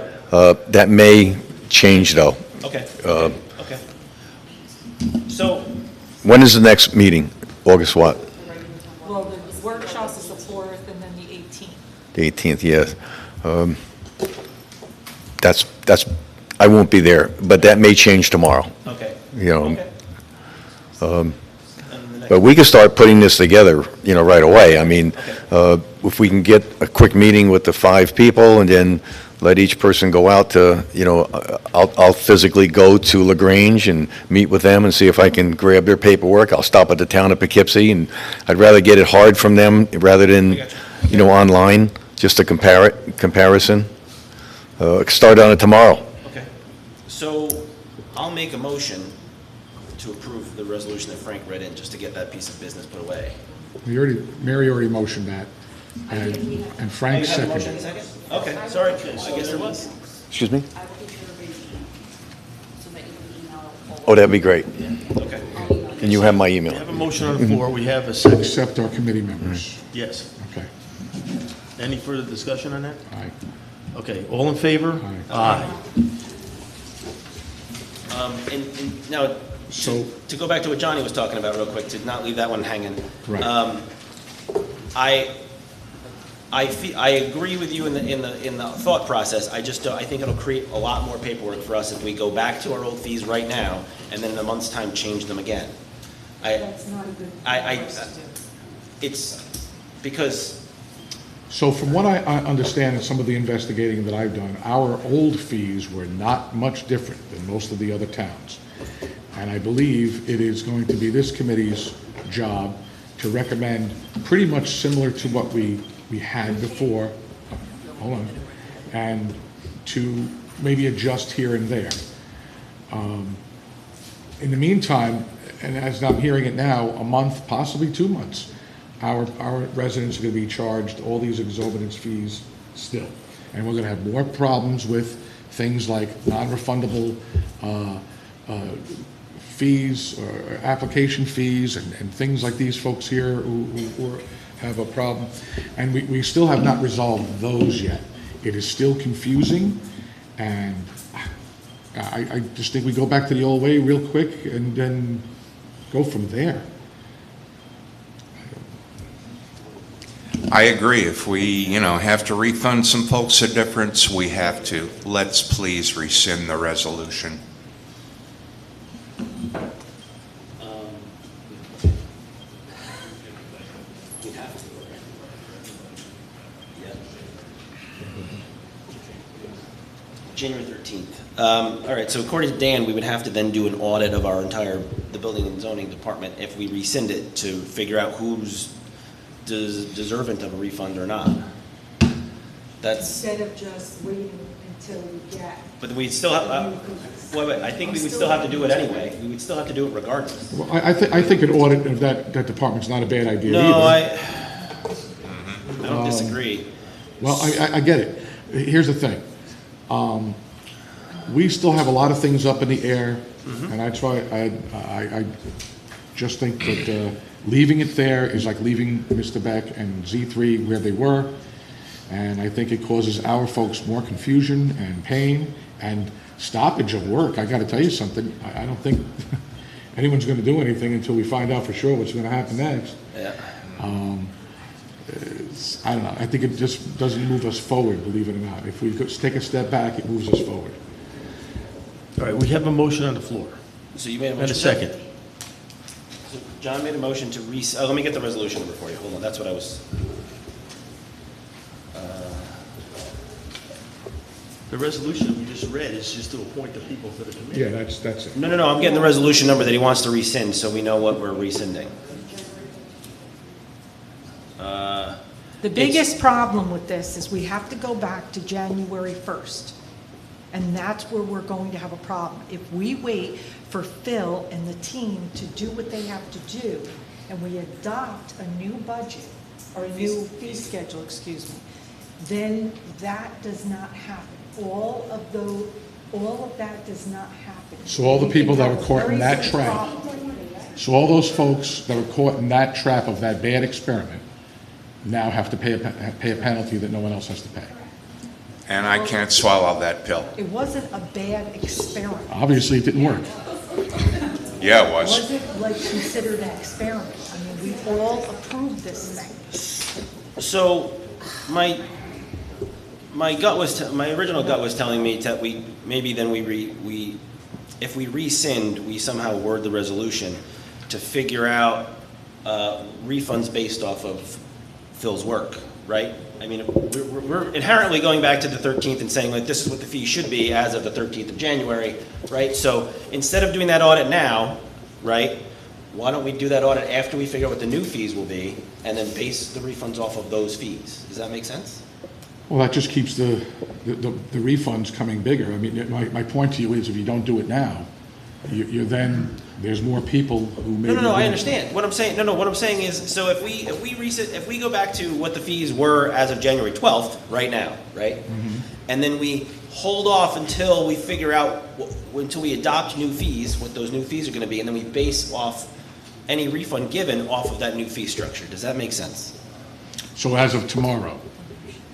That may change, though. Okay. Okay. So. When is the next meeting? August what? Well, the workshop is the 4th and then the 18th. The 18th, yes. I won't be there, but that may change tomorrow. Okay. But we can start putting this together, right away. I mean, if we can get a quick meeting with the 5 people and then let each person go out to, I'll physically go to LaGrange and meet with them and see if I can grab their paperwork. I'll stop at the town of Poughkeepsie, and I'd rather get it hard from them rather than, online, just a comparison. Start on it tomorrow. Okay. So I'll make a motion to approve the resolution that Frank read in, just to get that piece of business put away. Mary already motioned that, and Frank You had the motion in seconded. a second? Okay, sorry. I guess there was. Excuse me? Oh, that'd be great. Okay. And you have my email. We have a motion on the floor, we have a second. Except our committee members. Yes. Okay. Any further discussion on that? Aye. Okay, all in favor? Aye. And now, to go back to what Johnny was talking about real quick, to not leave that one hanging. Right. I agree with you in the thought process. I think it'll create a lot more paperwork for us if we go back to our old fees right now and then in a month's time change them again. That's not a good thing for us to do. It's because. So from what I understand in some of the investigating that I've done, our old fees were not much different than most of the other towns. And I believe it is going to be this committee's job to recommend pretty much similar to what we had before, hold on, and to maybe adjust here and there. In the meantime, and as I'm hearing it now, a month, possibly 2 months, our residents are going to be charged all these exorbitant fees still. And we're going to have more problems with things like non-refundable fees, or application fees, and things like these folks here who have a problem. And we still have not resolved those yet. It is still confusing, and I just think we go back to the old way real quick and then go from there. I agree. If we, have to refund some folks a difference, we have to. Let's please rescind the resolution. January 13th. All right, so according to Dan, we would have to then do an audit of the building and zoning department if we rescind it to figure out who's deserving of a refund or not. Instead of just waiting until we get. But we still have, I think we would still have to do it anyway. We would still have to do it regardless. Well, I think an audit of that department's not a bad idea either. No, I don't disagree. Well, I get it. Here's the thing. We still have a lot of things up in the air, and I just think that leaving it there is like leaving Mr. Beck and Z3 where they were, and I think it causes our folks more confusion and pain and stoppage of work. I got to tell you something. I don't think anyone's going to do anything until we find out for sure what's going to happen next. Yeah. I don't know. I think it just doesn't move us forward, believe it or not. If we take a step back, it moves us forward. All right, we have a motion on the floor. So you made a motion? And a second. So John made a motion to let me get the resolution number for you. Hold on, that's what I was. The resolution we just read is just to appoint the people to the committee. Yeah, that's it. No, I'm getting the resolution number that he wants to rescind, so we know what we're rescinding. The biggest problem with this is we have to go back to January 1st. And that's where we're going to have a problem. If we wait for Phil and the team to do what they have to do, and we adopt a new budget, or a new fee schedule, excuse me, then that does not happen. All of that does not happen. So all the people that were caught in that Very trap, problem. so all those folks that were caught in that trap of that bad experiment now have to pay a penalty that no one else has to pay. And I can't swallow that pill. It wasn't a bad experiment. Obviously, it didn't work. Yeah, it It was. wasn't like considered an experiment. I mean, we all approved this thing. So my original gut was telling me that if we rescind, we somehow word the resolution to figure out refunds based off of Phil's work, right? I mean, we're inherently going back to the 13th and saying, like, this is what the fee should be as of the 13th of January, right? So instead of doing that audit now, right, why don't we do that audit after we figure out what the new fees will be and then base the refunds off of those fees? Does that make sense? Well, that just keeps the refunds coming bigger. I mean, my point to you is if you don't do it now, you're then, there's more people who may. No, I understand. What I'm saying is, so if we go back to what the fees were as of January 12th, right now, right? Mm-hmm. And then we hold off until we figure out, until we adopt new fees, what those new fees are going to be, and then we base off any refund given off of that new fee structure. Does that make sense? So as of tomorrow,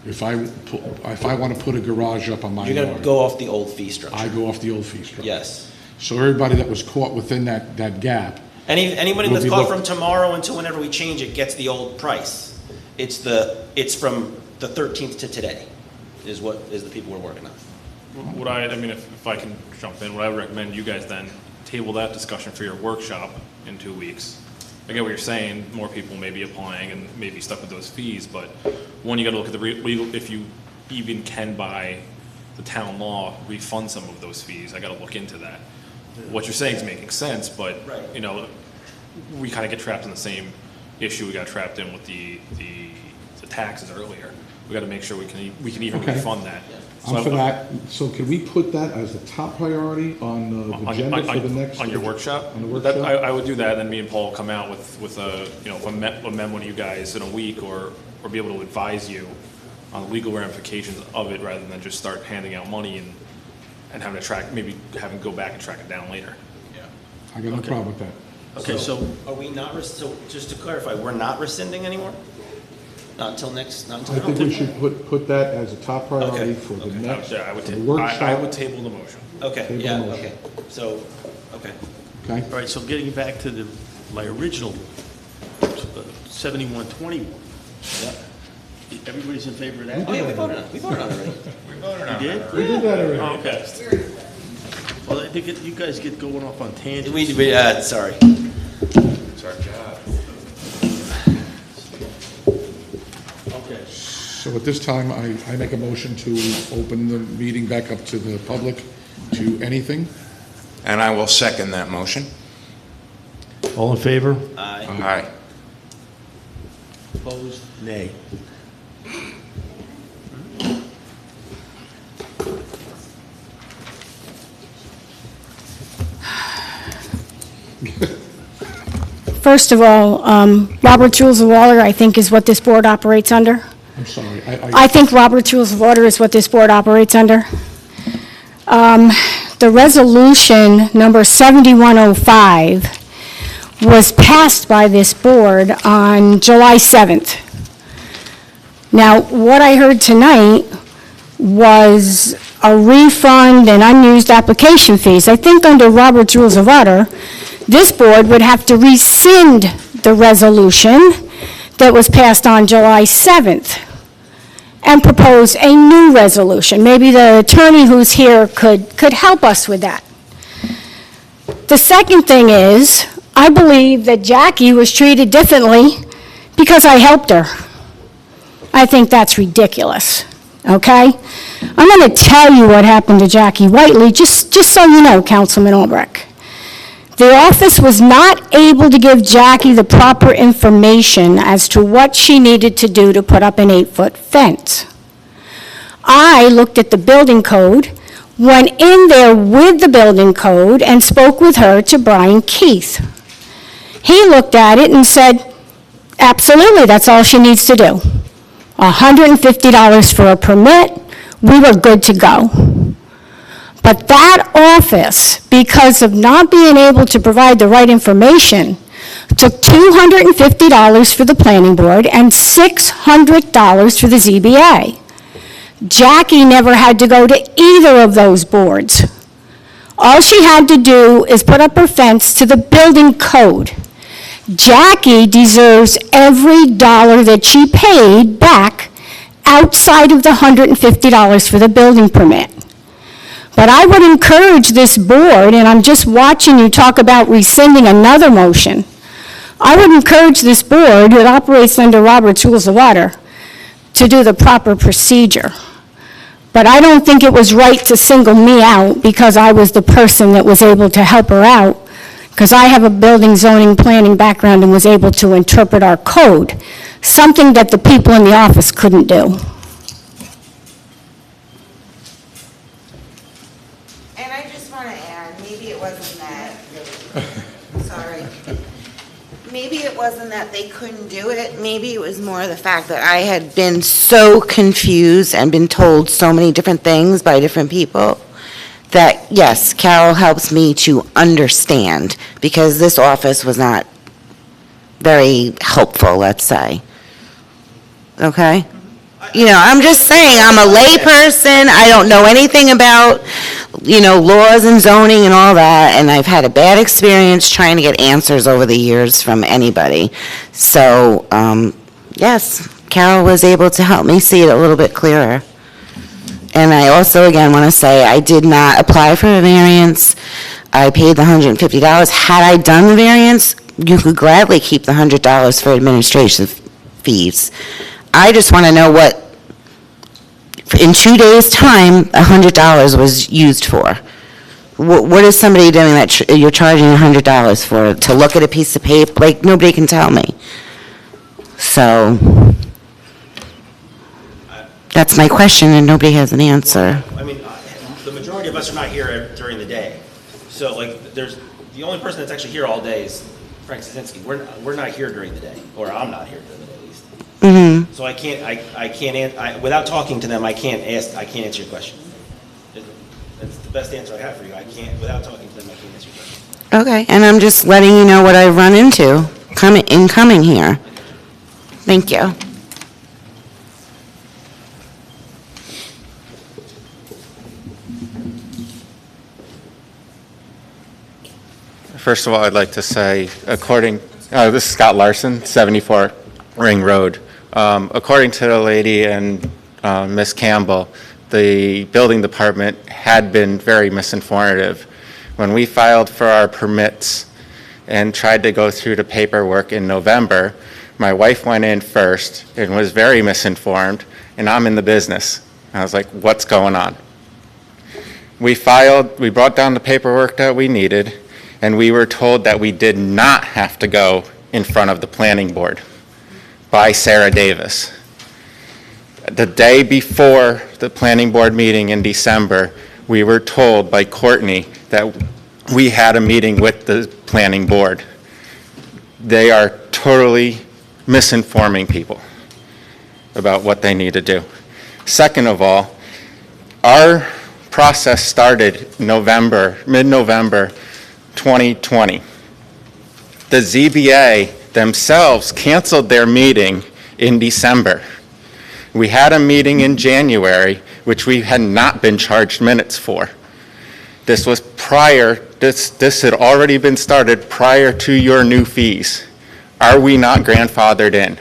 if I want to put a garage up on my yard. You're going to go off the old fee structure. I go off the old fee structure. Yes. So everybody that was caught within that gap. Anybody will that's be caught looked- from tomorrow until whenever we change it gets the old price. It's from the 13th to today is the people we're working on. If I can jump in, what I would recommend you guys then table that discussion for your workshop in 2 weeks. I get what you're saying, more people may be applying and may be stuck with those fees, but one, you gotta look at the legal, if you even can by the town law refund some of those fees, I gotta look into that. What you're saying is making sense, but, we kinda get trapped in the same issue we got trapped in with the taxes earlier. We gotta make sure we can even Okay. refund that. I'm for that. So can we put that as the top priority on the agenda for the next? On your workshop? On the workshop? I would do that, and then me and Paul will come out with a memo to you guys in a week, or be able to advise you on the legal ramifications of it, rather than just start handing out money and having to go back and track it down later. I got no Okay. problem with that. Okay, so, Are we not, so just to clarify, we're not rescinding anymore? Not until next, not until. I think we should put that as a top priority for the next, Yeah, I would for the table, I workshop. would table the motion. Okay, Table yeah, motion. okay. So, okay. Okay? all right, so getting back to my original 7121. Yep. Everybody's in favor of that? Oh, yeah, we voted on it. We voted on it already. We voted on You it. did? We did that already. Oh, okay. Well, I think you guys get going off on tangents. Sorry. It's our job. Okay. So at this time, I make a motion to open the meeting back up to the public to anything. And I will second that motion. All in favor? Aye. Aye. Opposed? Nay. First of all, Robert's Rules of Order, I think, is what this board operates under. I'm sorry. I think Robert's Rules of Order is what this board operates under. The resolution number 7105 was passed by this board on July 7th. Now, what I heard tonight was a refund and unused application fees. I think under Robert's Rules of Order, this board would have to rescind the resolution that was passed on July 7th and propose a new resolution. Maybe the attorney who's here could help us with that. The second thing is, I believe that Jackie was treated differently because I helped her. I think that's ridiculous, okay? I'm going to tell you what happened to Jackie Whiteley, just so you know, Councilman Albrecht. The office was not able to give Jackie the proper information as to what she needed to do to put up an 8-foot fence. I looked at the building code, went in there with the building code, and spoke with her to Brian Keith. He looked at it and said, absolutely, that's all she needs to do. $150 for a permit, we were good to go. But that office, because of not being able to provide the right information, took $250 for the planning board and $600 for the ZBA. Jackie never had to go to either of those boards. All she had to do is put up her fence to the building code. Jackie deserves every dollar that she paid back outside of the $150 for the building permit. But I would encourage this board, and I'm just watching you talk about rescinding another motion. I would encourage this board that operates under Robert's Rules of Order to do the proper procedure. But I don't think it was right to single me out because I was the person that was able to help her out, because I have a building zoning planning background and was able to interpret our code, something that the people in the office couldn't do. And I just want to add, maybe it wasn't that, sorry. Maybe it wasn't that they couldn't do it. Maybe it was more the fact that I had been so confused and been told so many different things by different people that, yes, Carol helps me to understand, because this office was not very helpful, let's say. Okay? You know, I'm just saying, I'm a layperson, I don't know anything about, laws and zoning and all that, and I've had a bad experience trying to get answers over the years from anybody. So, yes, Carol was able to help me see it a little bit clearer. And I also, again, want to say, I did not apply for a variance. I paid the $150. Had I done the variance, you could gladly keep the $100 for administration fees. I just want to know what, in 2 days' time, $100 was used for. What is somebody doing that you're charging $100 for? To look at a piece of paper? Like, nobody can tell me. So, that's my question, and nobody has an answer. I mean, the majority of us are not here during the day. So, the only person that's actually here all day is Frank Stasinski. We're not here during the day, or I'm not here during the day, at least. Mm-hmm. So I can't, without talking to them, I can't answer your question. That's the best answer I have for you. I can't, without talking to them, I can't answer your question. Okay, and I'm just letting you know what I've run into coming here. Thank you. First of all, I'd like to say, this is Scott Larson, 74 Ring Road. According to the lady and Ms. Campbell, the building department had been very misinformative. When we filed for our permits and tried to go through the paperwork in November, my wife went in first and was very misinformed, and I'm in the business. I was like, what's going on? We brought down the paperwork that we needed, and we were told that we did not have to go in front of the planning board by Sarah Davis. The day before the planning board meeting in December, we were told by Courtney that we had a meeting with the planning board. They are totally misinforming people about what they need to do. Second of all, our process started mid-November 2020. The ZBA themselves canceled their meeting in December. We had a meeting in January, which we had not been charged minutes for. This was this had already been started prior to your new fees. Are we not grandfathered in?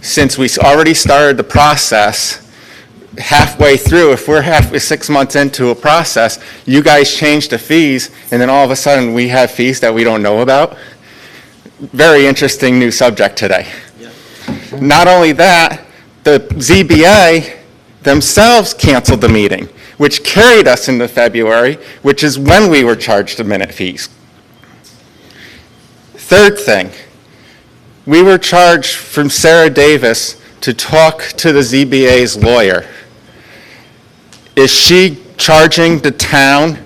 Since we already started the process, halfway through, if we're 6 months into a process, you guys change the fees, and then all of a sudden we have fees that we don't know about. Very interesting new subject today. Yeah. Not only that, the ZBA themselves canceled the meeting, which carried us into February, which is when we were charged the minute fees. Third thing, we were charged from Sarah Davis to talk to the ZBA's lawyer. Is she charging the town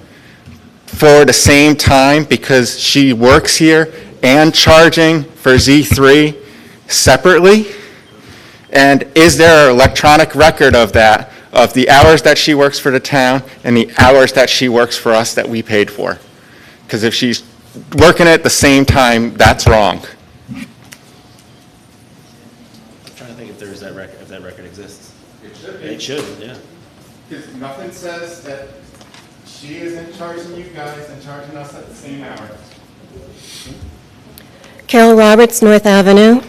for the same time because she works here and charging for Z3 separately? And is there an electronic record of that, of the hours that she works for the town and the hours that she works for us that we paid for? Because if she's working at the same time, that's wrong. I'm trying to think if there's that record, if that record exists. It should, yeah. Because nothing says that she isn't charging you guys and charging us at the same hour. Carol Roberts, North Avenue.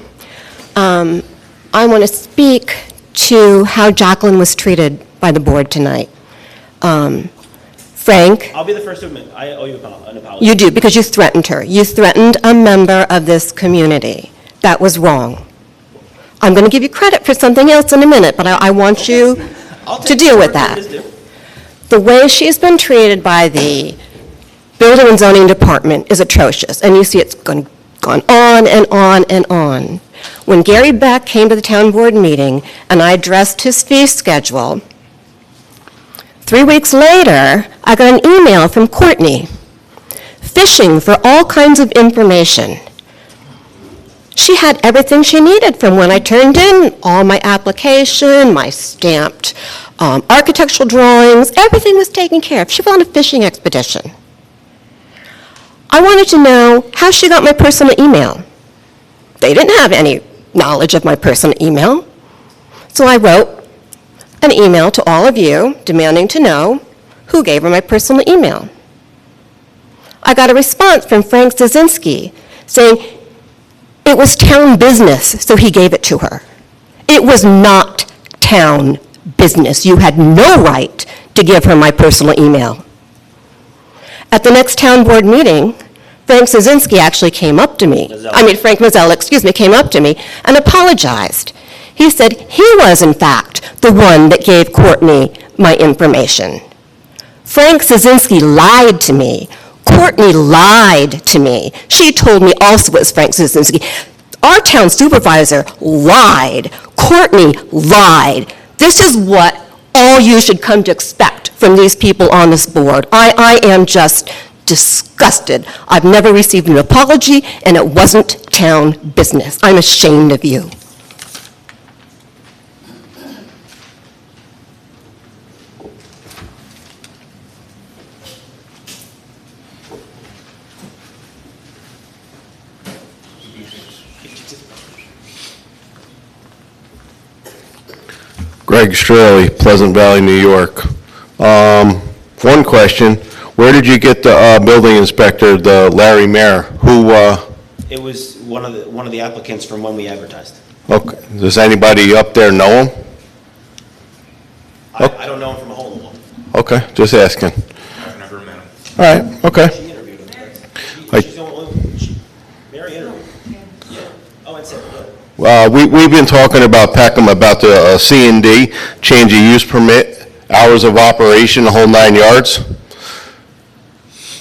I want to speak to how Jacqueline was treated by the board tonight. Frank, I'll be the first to admit, I owe you an apology. you do, because you threatened her. You threatened a member of this community. That was wrong. I'm going to give you credit for something else in a minute, but I want you to deal with that. The way she's been treated by the Building and Zoning Department is atrocious, and you see it's gone on and on and on. When Gary Beck came to the town board meeting and I addressed his fee schedule, 3 weeks later, I got an email from Courtney fishing for all kinds of information. She had everything she needed from when I turned in all my application, my stamped architectural drawings, everything was taken care of. She went on a fishing expedition. I wanted to know how she got my personal email. They didn't have any knowledge of my personal email. So I wrote an email to all of you demanding to know who gave her my personal email. I got a response from Frank Zazinski saying it was town business, so he gave it to her. It was not town business. You had no right to give her my personal email. At the next town board meeting, Frank Zazinski actually came up to me. Frank Mazzella, came up to me and apologized. He said he was, in fact, the one that gave Courtney my information. Frank Zazinski lied to me. Courtney lied to me. She told me also it was Frank Zazinski. Our town supervisor lied. Courtney lied. This is what all you should come to expect from these people on this board. I am just disgusted. I've never received an apology, and it wasn't town business. I'm ashamed of you. Greg Straley, Pleasant Valley, New York. One question, where did you get the building inspector, the Larry Mayer? Who, It was one of the applicants from when we advertised. okay, does anybody up there know him? I don't know him from a hole in the wall. Okay, just asking. I've never met him. All right, okay. She interviewed him. I- She's the only, Mary interviewed him. Yeah. Oh, and Sarah, yeah. We've been talking about Peckham, about the C&D, change of use permit, hours of operation, the whole 9 yards.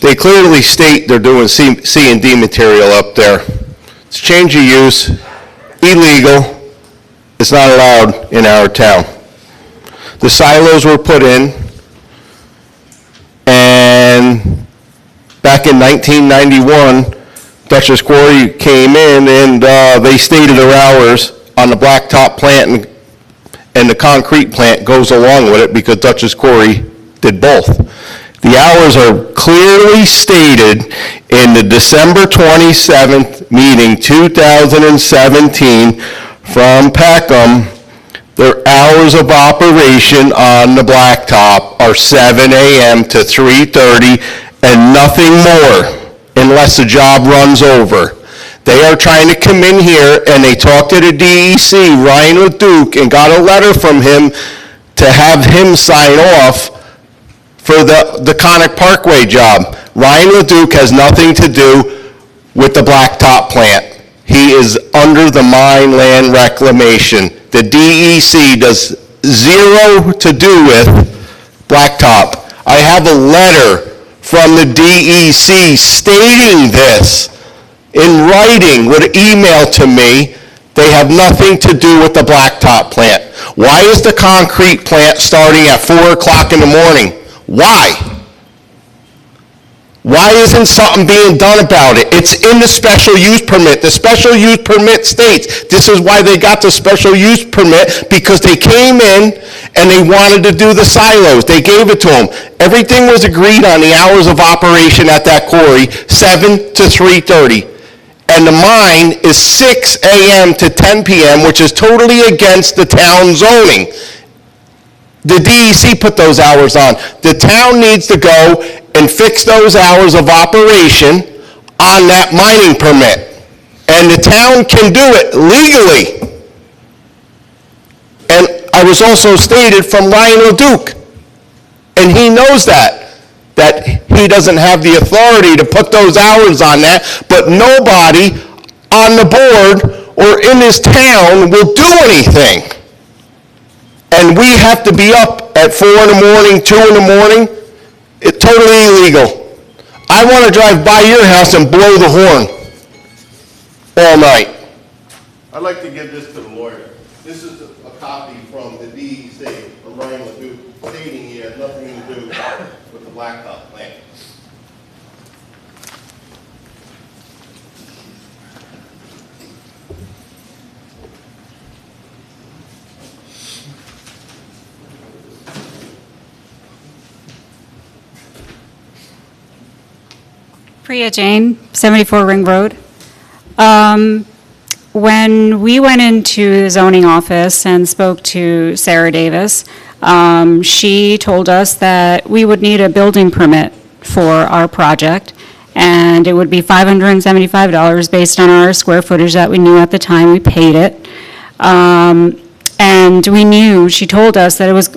They clearly state they're doing C&D material up there. It's change of use, illegal, it's not allowed in our town. The silos were put in, and back in 1991, Dutchess Quarry came in and they stated their hours on the blacktop plant and the concrete plant goes along with it because Dutchess Quarry did both. The hours are clearly stated in the December 27th meeting, 2017, from Peckham. Their hours of operation on the blacktop are 7 a.m. to 3:30 and nothing more unless the job runs over. They are trying to come in here and they talked to the DEC, Ryan LeDuc, and got a letter from him to have him sign off for the Conic Parkway job. Ryan LeDuc has nothing to do with the blacktop plant. He is under the mine land reclamation. The DEC does zero to do with blacktop. I have a letter from the DEC stating this in writing with an email to me. They have nothing to do with the blacktop plant. Why is the concrete plant starting at 4 o'clock in the morning? Why? Why isn't something being done about it? It's in the special use permit. The special use permit states, this is why they got the special use permit, because they came in and they wanted to do the silos. They gave it to them. Everything was agreed on the hours of operation at that quarry, 7 to 3:30. And the mine is 6 a.m. to 10 p.m., which is totally against the town zoning. The DEC put those hours on. The town needs to go and fix those hours of operation on that mining permit. And the town can do it legally. And I was also stated from Ryan LeDuc, and he knows that he doesn't have the authority to put those hours on that, but nobody on the board or in this town will do anything. And we have to be up at 4 in the morning, 2 in the morning. It's totally illegal. I want to drive by your house and blow the horn all night. I'd like to give this to the lawyer. This is a copy from the DEC, from Ryan LeDuc, stating he has nothing to do with the blacktop plant. Priya Jain, 74 Ring Road. When we went into the zoning office and spoke to Sarah Davis, she told us that we would need a building permit for our project, and it would be $575 based on our square footage that we knew at the time. We paid it. And we knew, she told us that it was...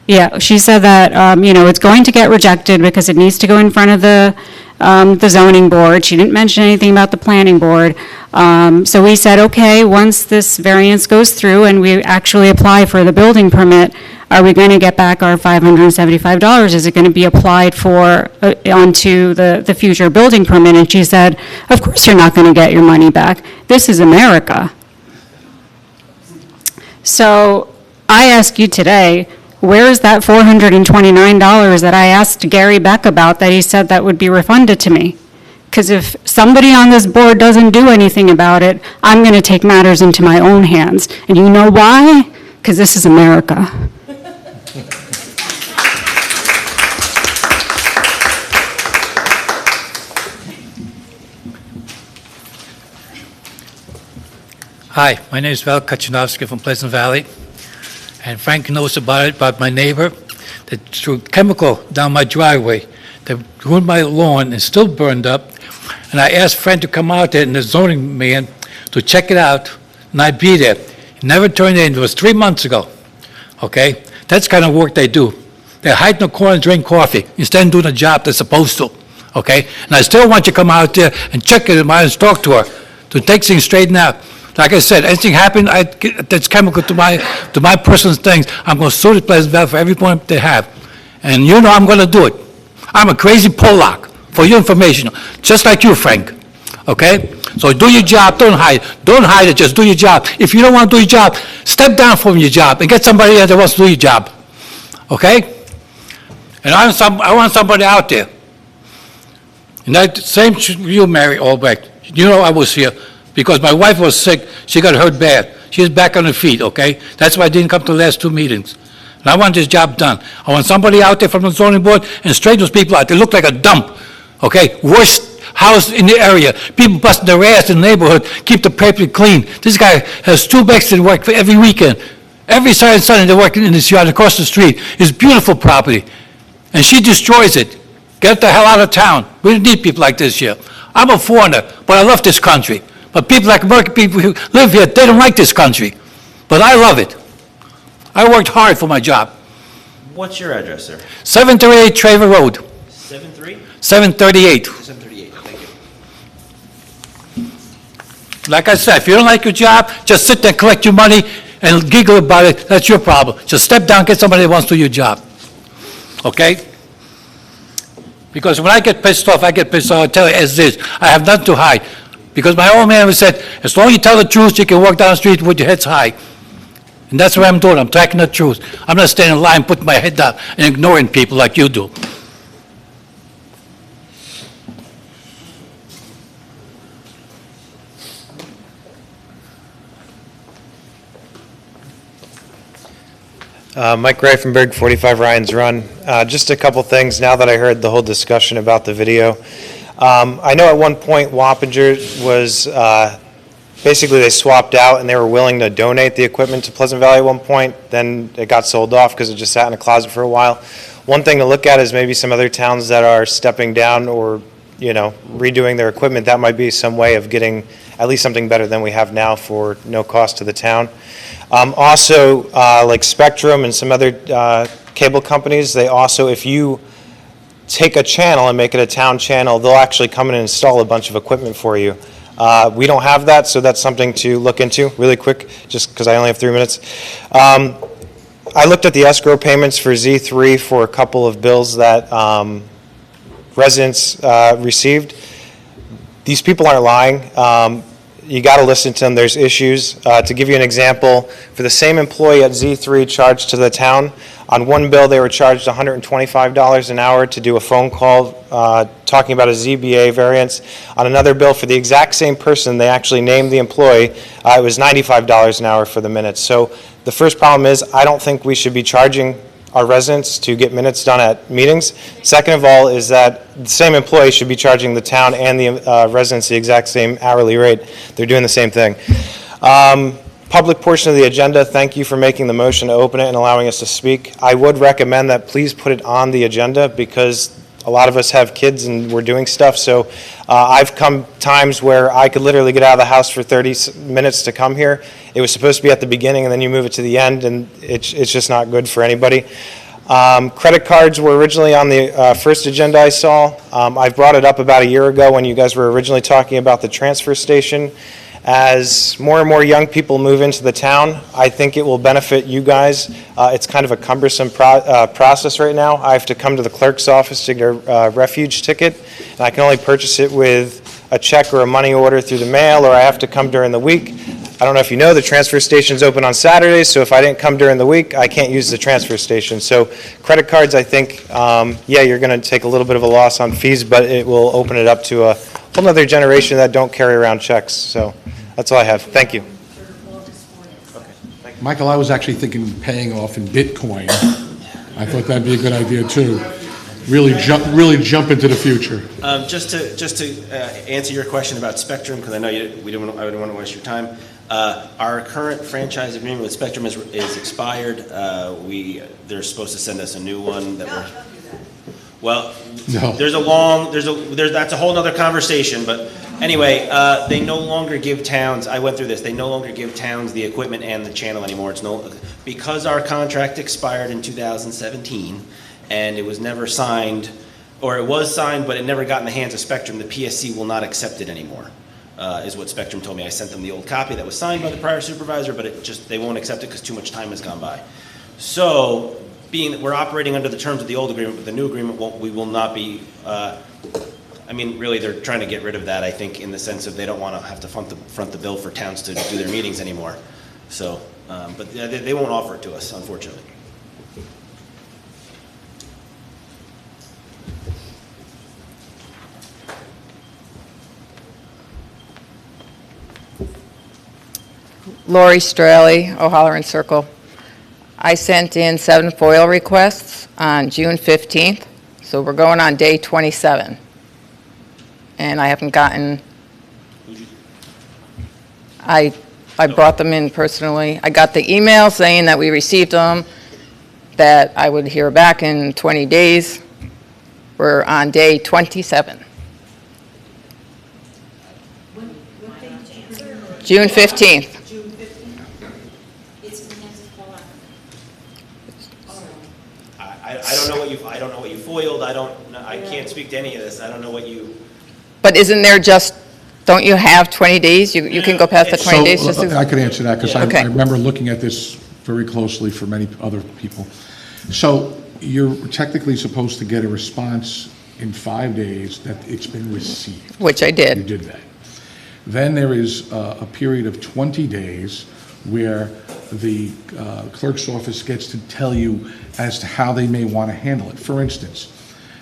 Yeah, she said that, it's going to get rejected because it needs to go in front of the zoning board. She didn't mention anything about the planning board. So we said, okay, once this variance goes through and we actually apply for the building permit, are we going to get back our $575? Is it going to be applied for onto the future building permit? And she said, of course you're not going to get your money back. This is America. So I ask you today, where is that $429 that I asked Gary Beck about that he said that would be refunded to me? Because if somebody on this board doesn't do anything about it, I'm going to take matters into my own hands. And you know why? Because this is America. Hi, my name is Val Kachinovsky from Pleasant Valley. and Frank knows about my neighbor, that threw chemical down my driveway, that ruined my lawn and still burned up. And I asked Frank to come out there and the zoning man to check it out, and I'd be there. He never turned in. It was 3 months ago, okay? That's the kind of work they do. They hide in the corner and drink coffee instead of doing a job they're supposed to, okay? And I still want you to come out there and check it and talk to her, to take things straightened out. Like I said, anything happen, that's chemical to my personal things, I'm going to sue the Pleasant Valley for every point they have. And you know I'm going to do it. I'm a crazy Pollock, for your information, just like you, Frank, okay? So do your job, don't hide. Don't hide it, just do your job. If you don't want to do your job, step down from your job and get somebody else that wants to do your job, okay? And I want somebody out there. And that same for you, Mary Albrecht. You know I was here because my wife was sick. She got hurt bad. She's back on her feet, okay? That's why I didn't come to the last 2 meetings. And I want this job done. I want somebody out there from the zoning board and straighten those people out. They look like a dump, okay? Worst house in the area. People busting their ass in the neighborhood, keep the property clean. This guy has 2 bikes that work for every weekend. Every Saturday and Sunday they're working in this yard across the street. It's beautiful property. And she destroys it. Get the hell out of town. We don't need people like this here. I'm a foreigner, but I love this country. But people like American people who live here, they don't like this country. But I love it. I worked hard for my job. What's your address, sir? 738 Traver Road. 7-3? 738. 738, thank you. Like I said, if you don't like your job, just sit there, collect your money, and giggle about it. That's your problem. Just step down, get somebody that wants to do your job. Okay? Because when I get pissed off, I tell you as this. I have nothing to hide. Because my old man said, as long as you tell the truth, you can walk down the street with your heads high. And that's what I'm doing. I'm talking the truth. I'm not standing in line, putting my head down and ignoring people like you do. Mike Reifenberg, 45 Ryan's Run. Just a couple things now that I heard the whole discussion about the video. I know at one point Wappinger was, basically they swapped out and they were willing to donate the equipment to Pleasant Valley at one point. Then it got sold off because it just sat in a closet for a while. One thing to look at is maybe some other towns that are stepping down or, you know, redoing their equipment. That might be some way of getting at least something better than we have now for no cost to the town. Also, like Spectrum and some other cable companies, they also, if you take a channel and make it a town channel, they'll actually come in and install a bunch of equipment for you. We don't have that, so that's something to look into really quick, just because I only have 3 minutes. I looked at the escrow payments for Z3 for a couple of bills that residents received. These people aren't lying. You got to listen to them. There's issues. To give you an example, for the same employee at Z3 charged to the town, on one bill they were charged $125 an hour to do a phone call talking about a ZBA variance. On another bill for the exact same person, they actually named the employee. It was $95 an hour for the minutes. So the first problem is I don't think we should be charging our residents to get minutes done at meetings. Second of all is that the same employee should be charging the town and the residents the exact same hourly rate. They're doing the same thing. Public portion of the agenda, thank you for making the motion to open it and allowing us to speak. I would recommend that please put it on the agenda because a lot of us have kids and we're doing stuff. So I've come times where I could literally get out of the house for 30 minutes to come here. It was supposed to be at the beginning and then you move it to the end and it's just not good for anybody. Credit cards were originally on the first agenda I saw. I brought it up about a year ago when you guys were originally talking about the transfer station. As more and more young people move into the town, I think it will benefit you guys. It's kind of a cumbersome process right now. I have to come to the clerk's office to get a refuge ticket, and I can only purchase it with a check or a money order through the mail, or I have to come during the week. I don't know if you know, the transfer station's open on Saturdays, so if I didn't come during the week, I can't use the transfer station. So credit cards, I think, yeah, you're going to take a little bit of a loss on fees, but it will open it up to a whole other generation that don't carry around checks. So that's all I have. Thank you. Michael, I was actually thinking paying off in Bitcoin. I thought that'd be a good idea too. Really jump into the future. Just to answer your question about Spectrum, because I know I wouldn't want to waste your time. Our current franchise agreement with Spectrum is expired. They're supposed to send us a new one that we're... Well, No. that's a whole nother conversation, but anyway, they no longer give towns, I went through this, they no longer give towns the equipment and the channel anymore. Because our contract expired in 2017, and it was never signed, or it was signed, but it never got in the hands of Spectrum, the PSC will not accept it anymore, is what Spectrum told me. I sent them the old copy that was signed by the prior supervisor, but they won't accept it because too much time has gone by. So, being that we're operating under the terms of the old agreement, but the new agreement we will not be, really, they're trying to get rid of that, I think, in the sense of they don't want to have to front the bill for towns to do their meetings anymore. So, but they won't offer it to us, unfortunately. Lori Straley, O'Halloran Circle. I sent in 7 FOIL requests on June 15th, so we're going on day 27. And I haven't gotten, I brought them in personally. I got the email saying that we received them, that I would hear back in 20 days. We're on day 27. June 15th. I don't know what you foiled. I can't speak to any of this. I don't know what you. But isn't there don't you have 20 days? You can go past the 20 days just I could answer that, because Okay. I remember looking at this very closely for many other people. So you're technically supposed to get a response in 5 days that it's been received. Which I did. You did that. Then there is a period of 20 days where the clerk's office gets to tell you as to how they may want to handle it. For instance,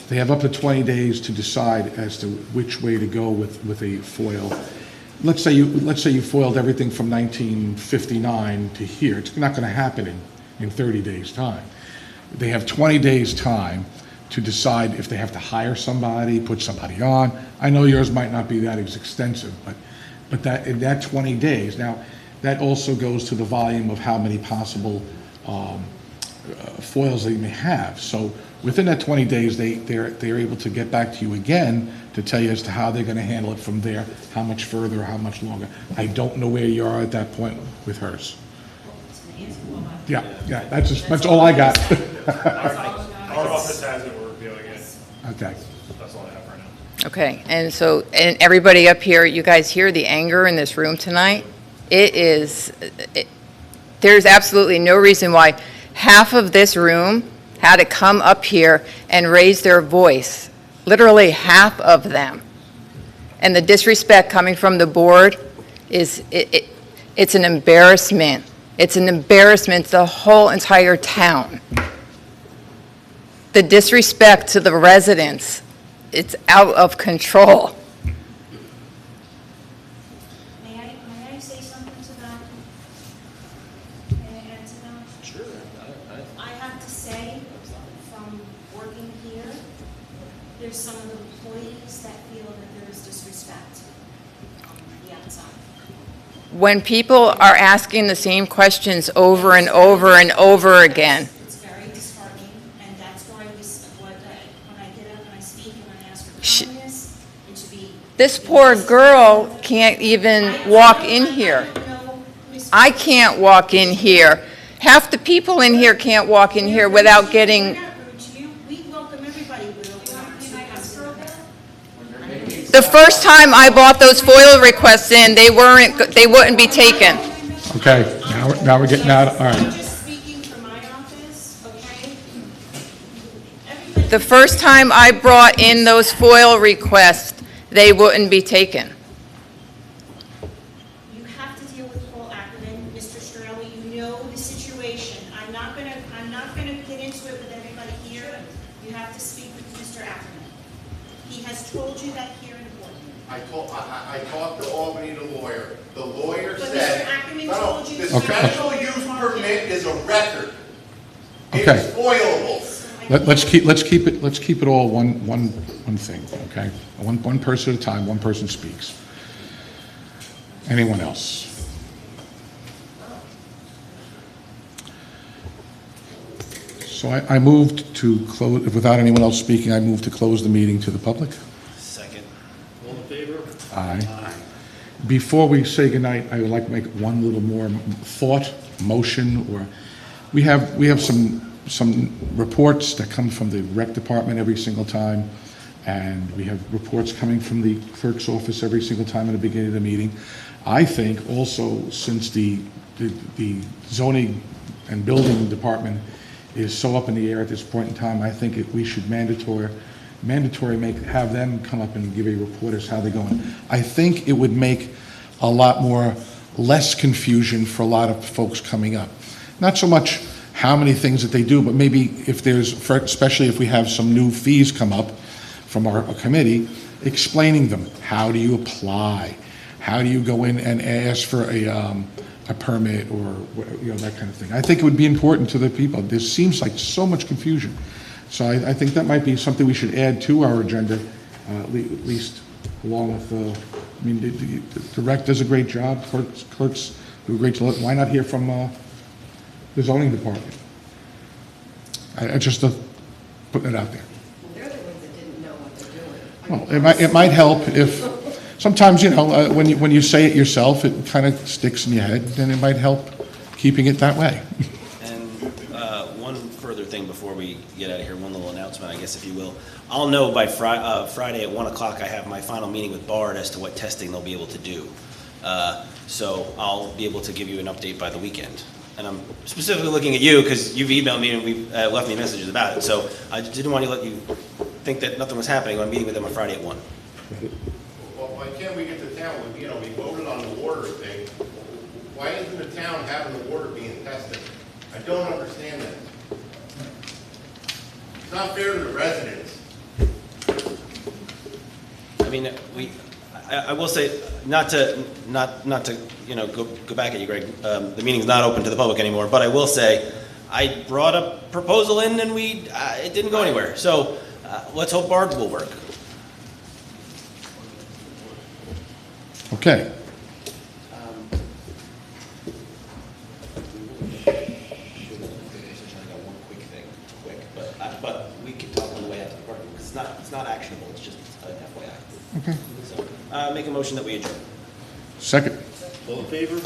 they have up to 20 days to decide as to which way to go with a FOIL. Let's say you foiled everything from 1959 to here. It's not going to happen in 30 days' time. They have 20 days' time to decide if they have to hire somebody, put somebody on. I know yours might not be that as extensive, but that in that 20 days, now that also goes to the volume of how many possible FOILs they may have. So within that 20 days, they're able to get back to you again to tell you as to how they're going to handle it from there, how much further, how much longer. I don't know where you are at that point with hers. Yeah, that's all I got. Our office has it, we're reviewing it. Okay. That's all I have right now. Okay, and so, and everybody up here, you guys hear the anger in this room tonight? There's absolutely no reason why half of this room had to come up here and raise their voice, literally half of them. And the disrespect coming from the board it's an embarrassment. It's an embarrassment to the whole entire town. The disrespect to the residents, it's out of control. May I say something to that? May I add to that? Sure. I have to say, from working here, there's some of the employees that feel that there is disrespect on the outside. When people are asking the same questions over and over and over again, It's very disheartening, and that's why when I get up and I speak and I ask for kindness, it should be. this poor girl can't even walk in here. I can't walk in here. Half the people in here can't walk in here without getting... We welcome everybody with open arms. The first time I brought those FOIL requests in, they wouldn't be taken. Okay, now we're getting out, all right. The first time I brought in those FOIL requests, they wouldn't be taken. You have to deal with Paul Ackerman, Mr. Strelli, you know the situation. I'm not gonna get into it with everybody here. You have to speak with Mr. Ackerman. He has told you that here in the board. I talked to Albany, the lawyer. The lawyer But said, Mr. Ackerman no, told you. the special use permit is a record. Okay. It's foilable. Let's keep it all one thing, okay? One person at a time, one person speaks. Anyone else? So I moved to close, without anyone else speaking, I moved to close the meeting to the public. Second. All in favor? Aye. Before we say goodnight, I would like to make one little more thought, motion, or, we have some reports that come from the rec department every single time, and we have reports coming from the clerk's office every single time at the beginning of the meeting. I think also, since the zoning and building department is so up in the air at this point in time, I think we should mandatory have them come up and give a report as how they're going. I think it would make a lot more, less confusion for a lot of folks coming up. Not so much how many things that they do, but maybe if there's, especially if we have some new fees come up from our committee, explaining them. How do you apply? How do you go in and ask for a permit, or that kind of thing? I think it would be important to the people. There seems like so much confusion. So I think that might be something we should add to our agenda, at least along with, the rec does a great job, clerks do a great job. Why not hear from the zoning department? I just putting it out there. They're the ones that didn't know what they're doing. Well, it might help if, sometimes, when you say it yourself, it kind of sticks in your head, then it might help keeping it that way. And one further thing before we get out of here, one little announcement, I guess, if you will. I'll know by Friday at 1 o'clock, I have my final meeting with BARD as to what testing they'll be able to do. So I'll be able to give you an update by the weekend. And I'm specifically looking at you because you've emailed me and we've left me messages about it. So I didn't want to let you think that nothing was happening. I'm meeting with them on Friday at 1. Well, why can't we get the town, we voted on the water thing. Why isn't the town having the water being tested? I don't understand that. It's not fair to the residents. I mean, I will say, not to go back at you, Greg. The meeting's not open to the public anymore, but I will say, I brought a proposal in and it didn't go anywhere. So let's hope BARD will work. Okay. But we can talk on the way out to the parking because it's not actionable. It's just an FYI. Okay. So make a motion that we adjourn. Second. All in favor?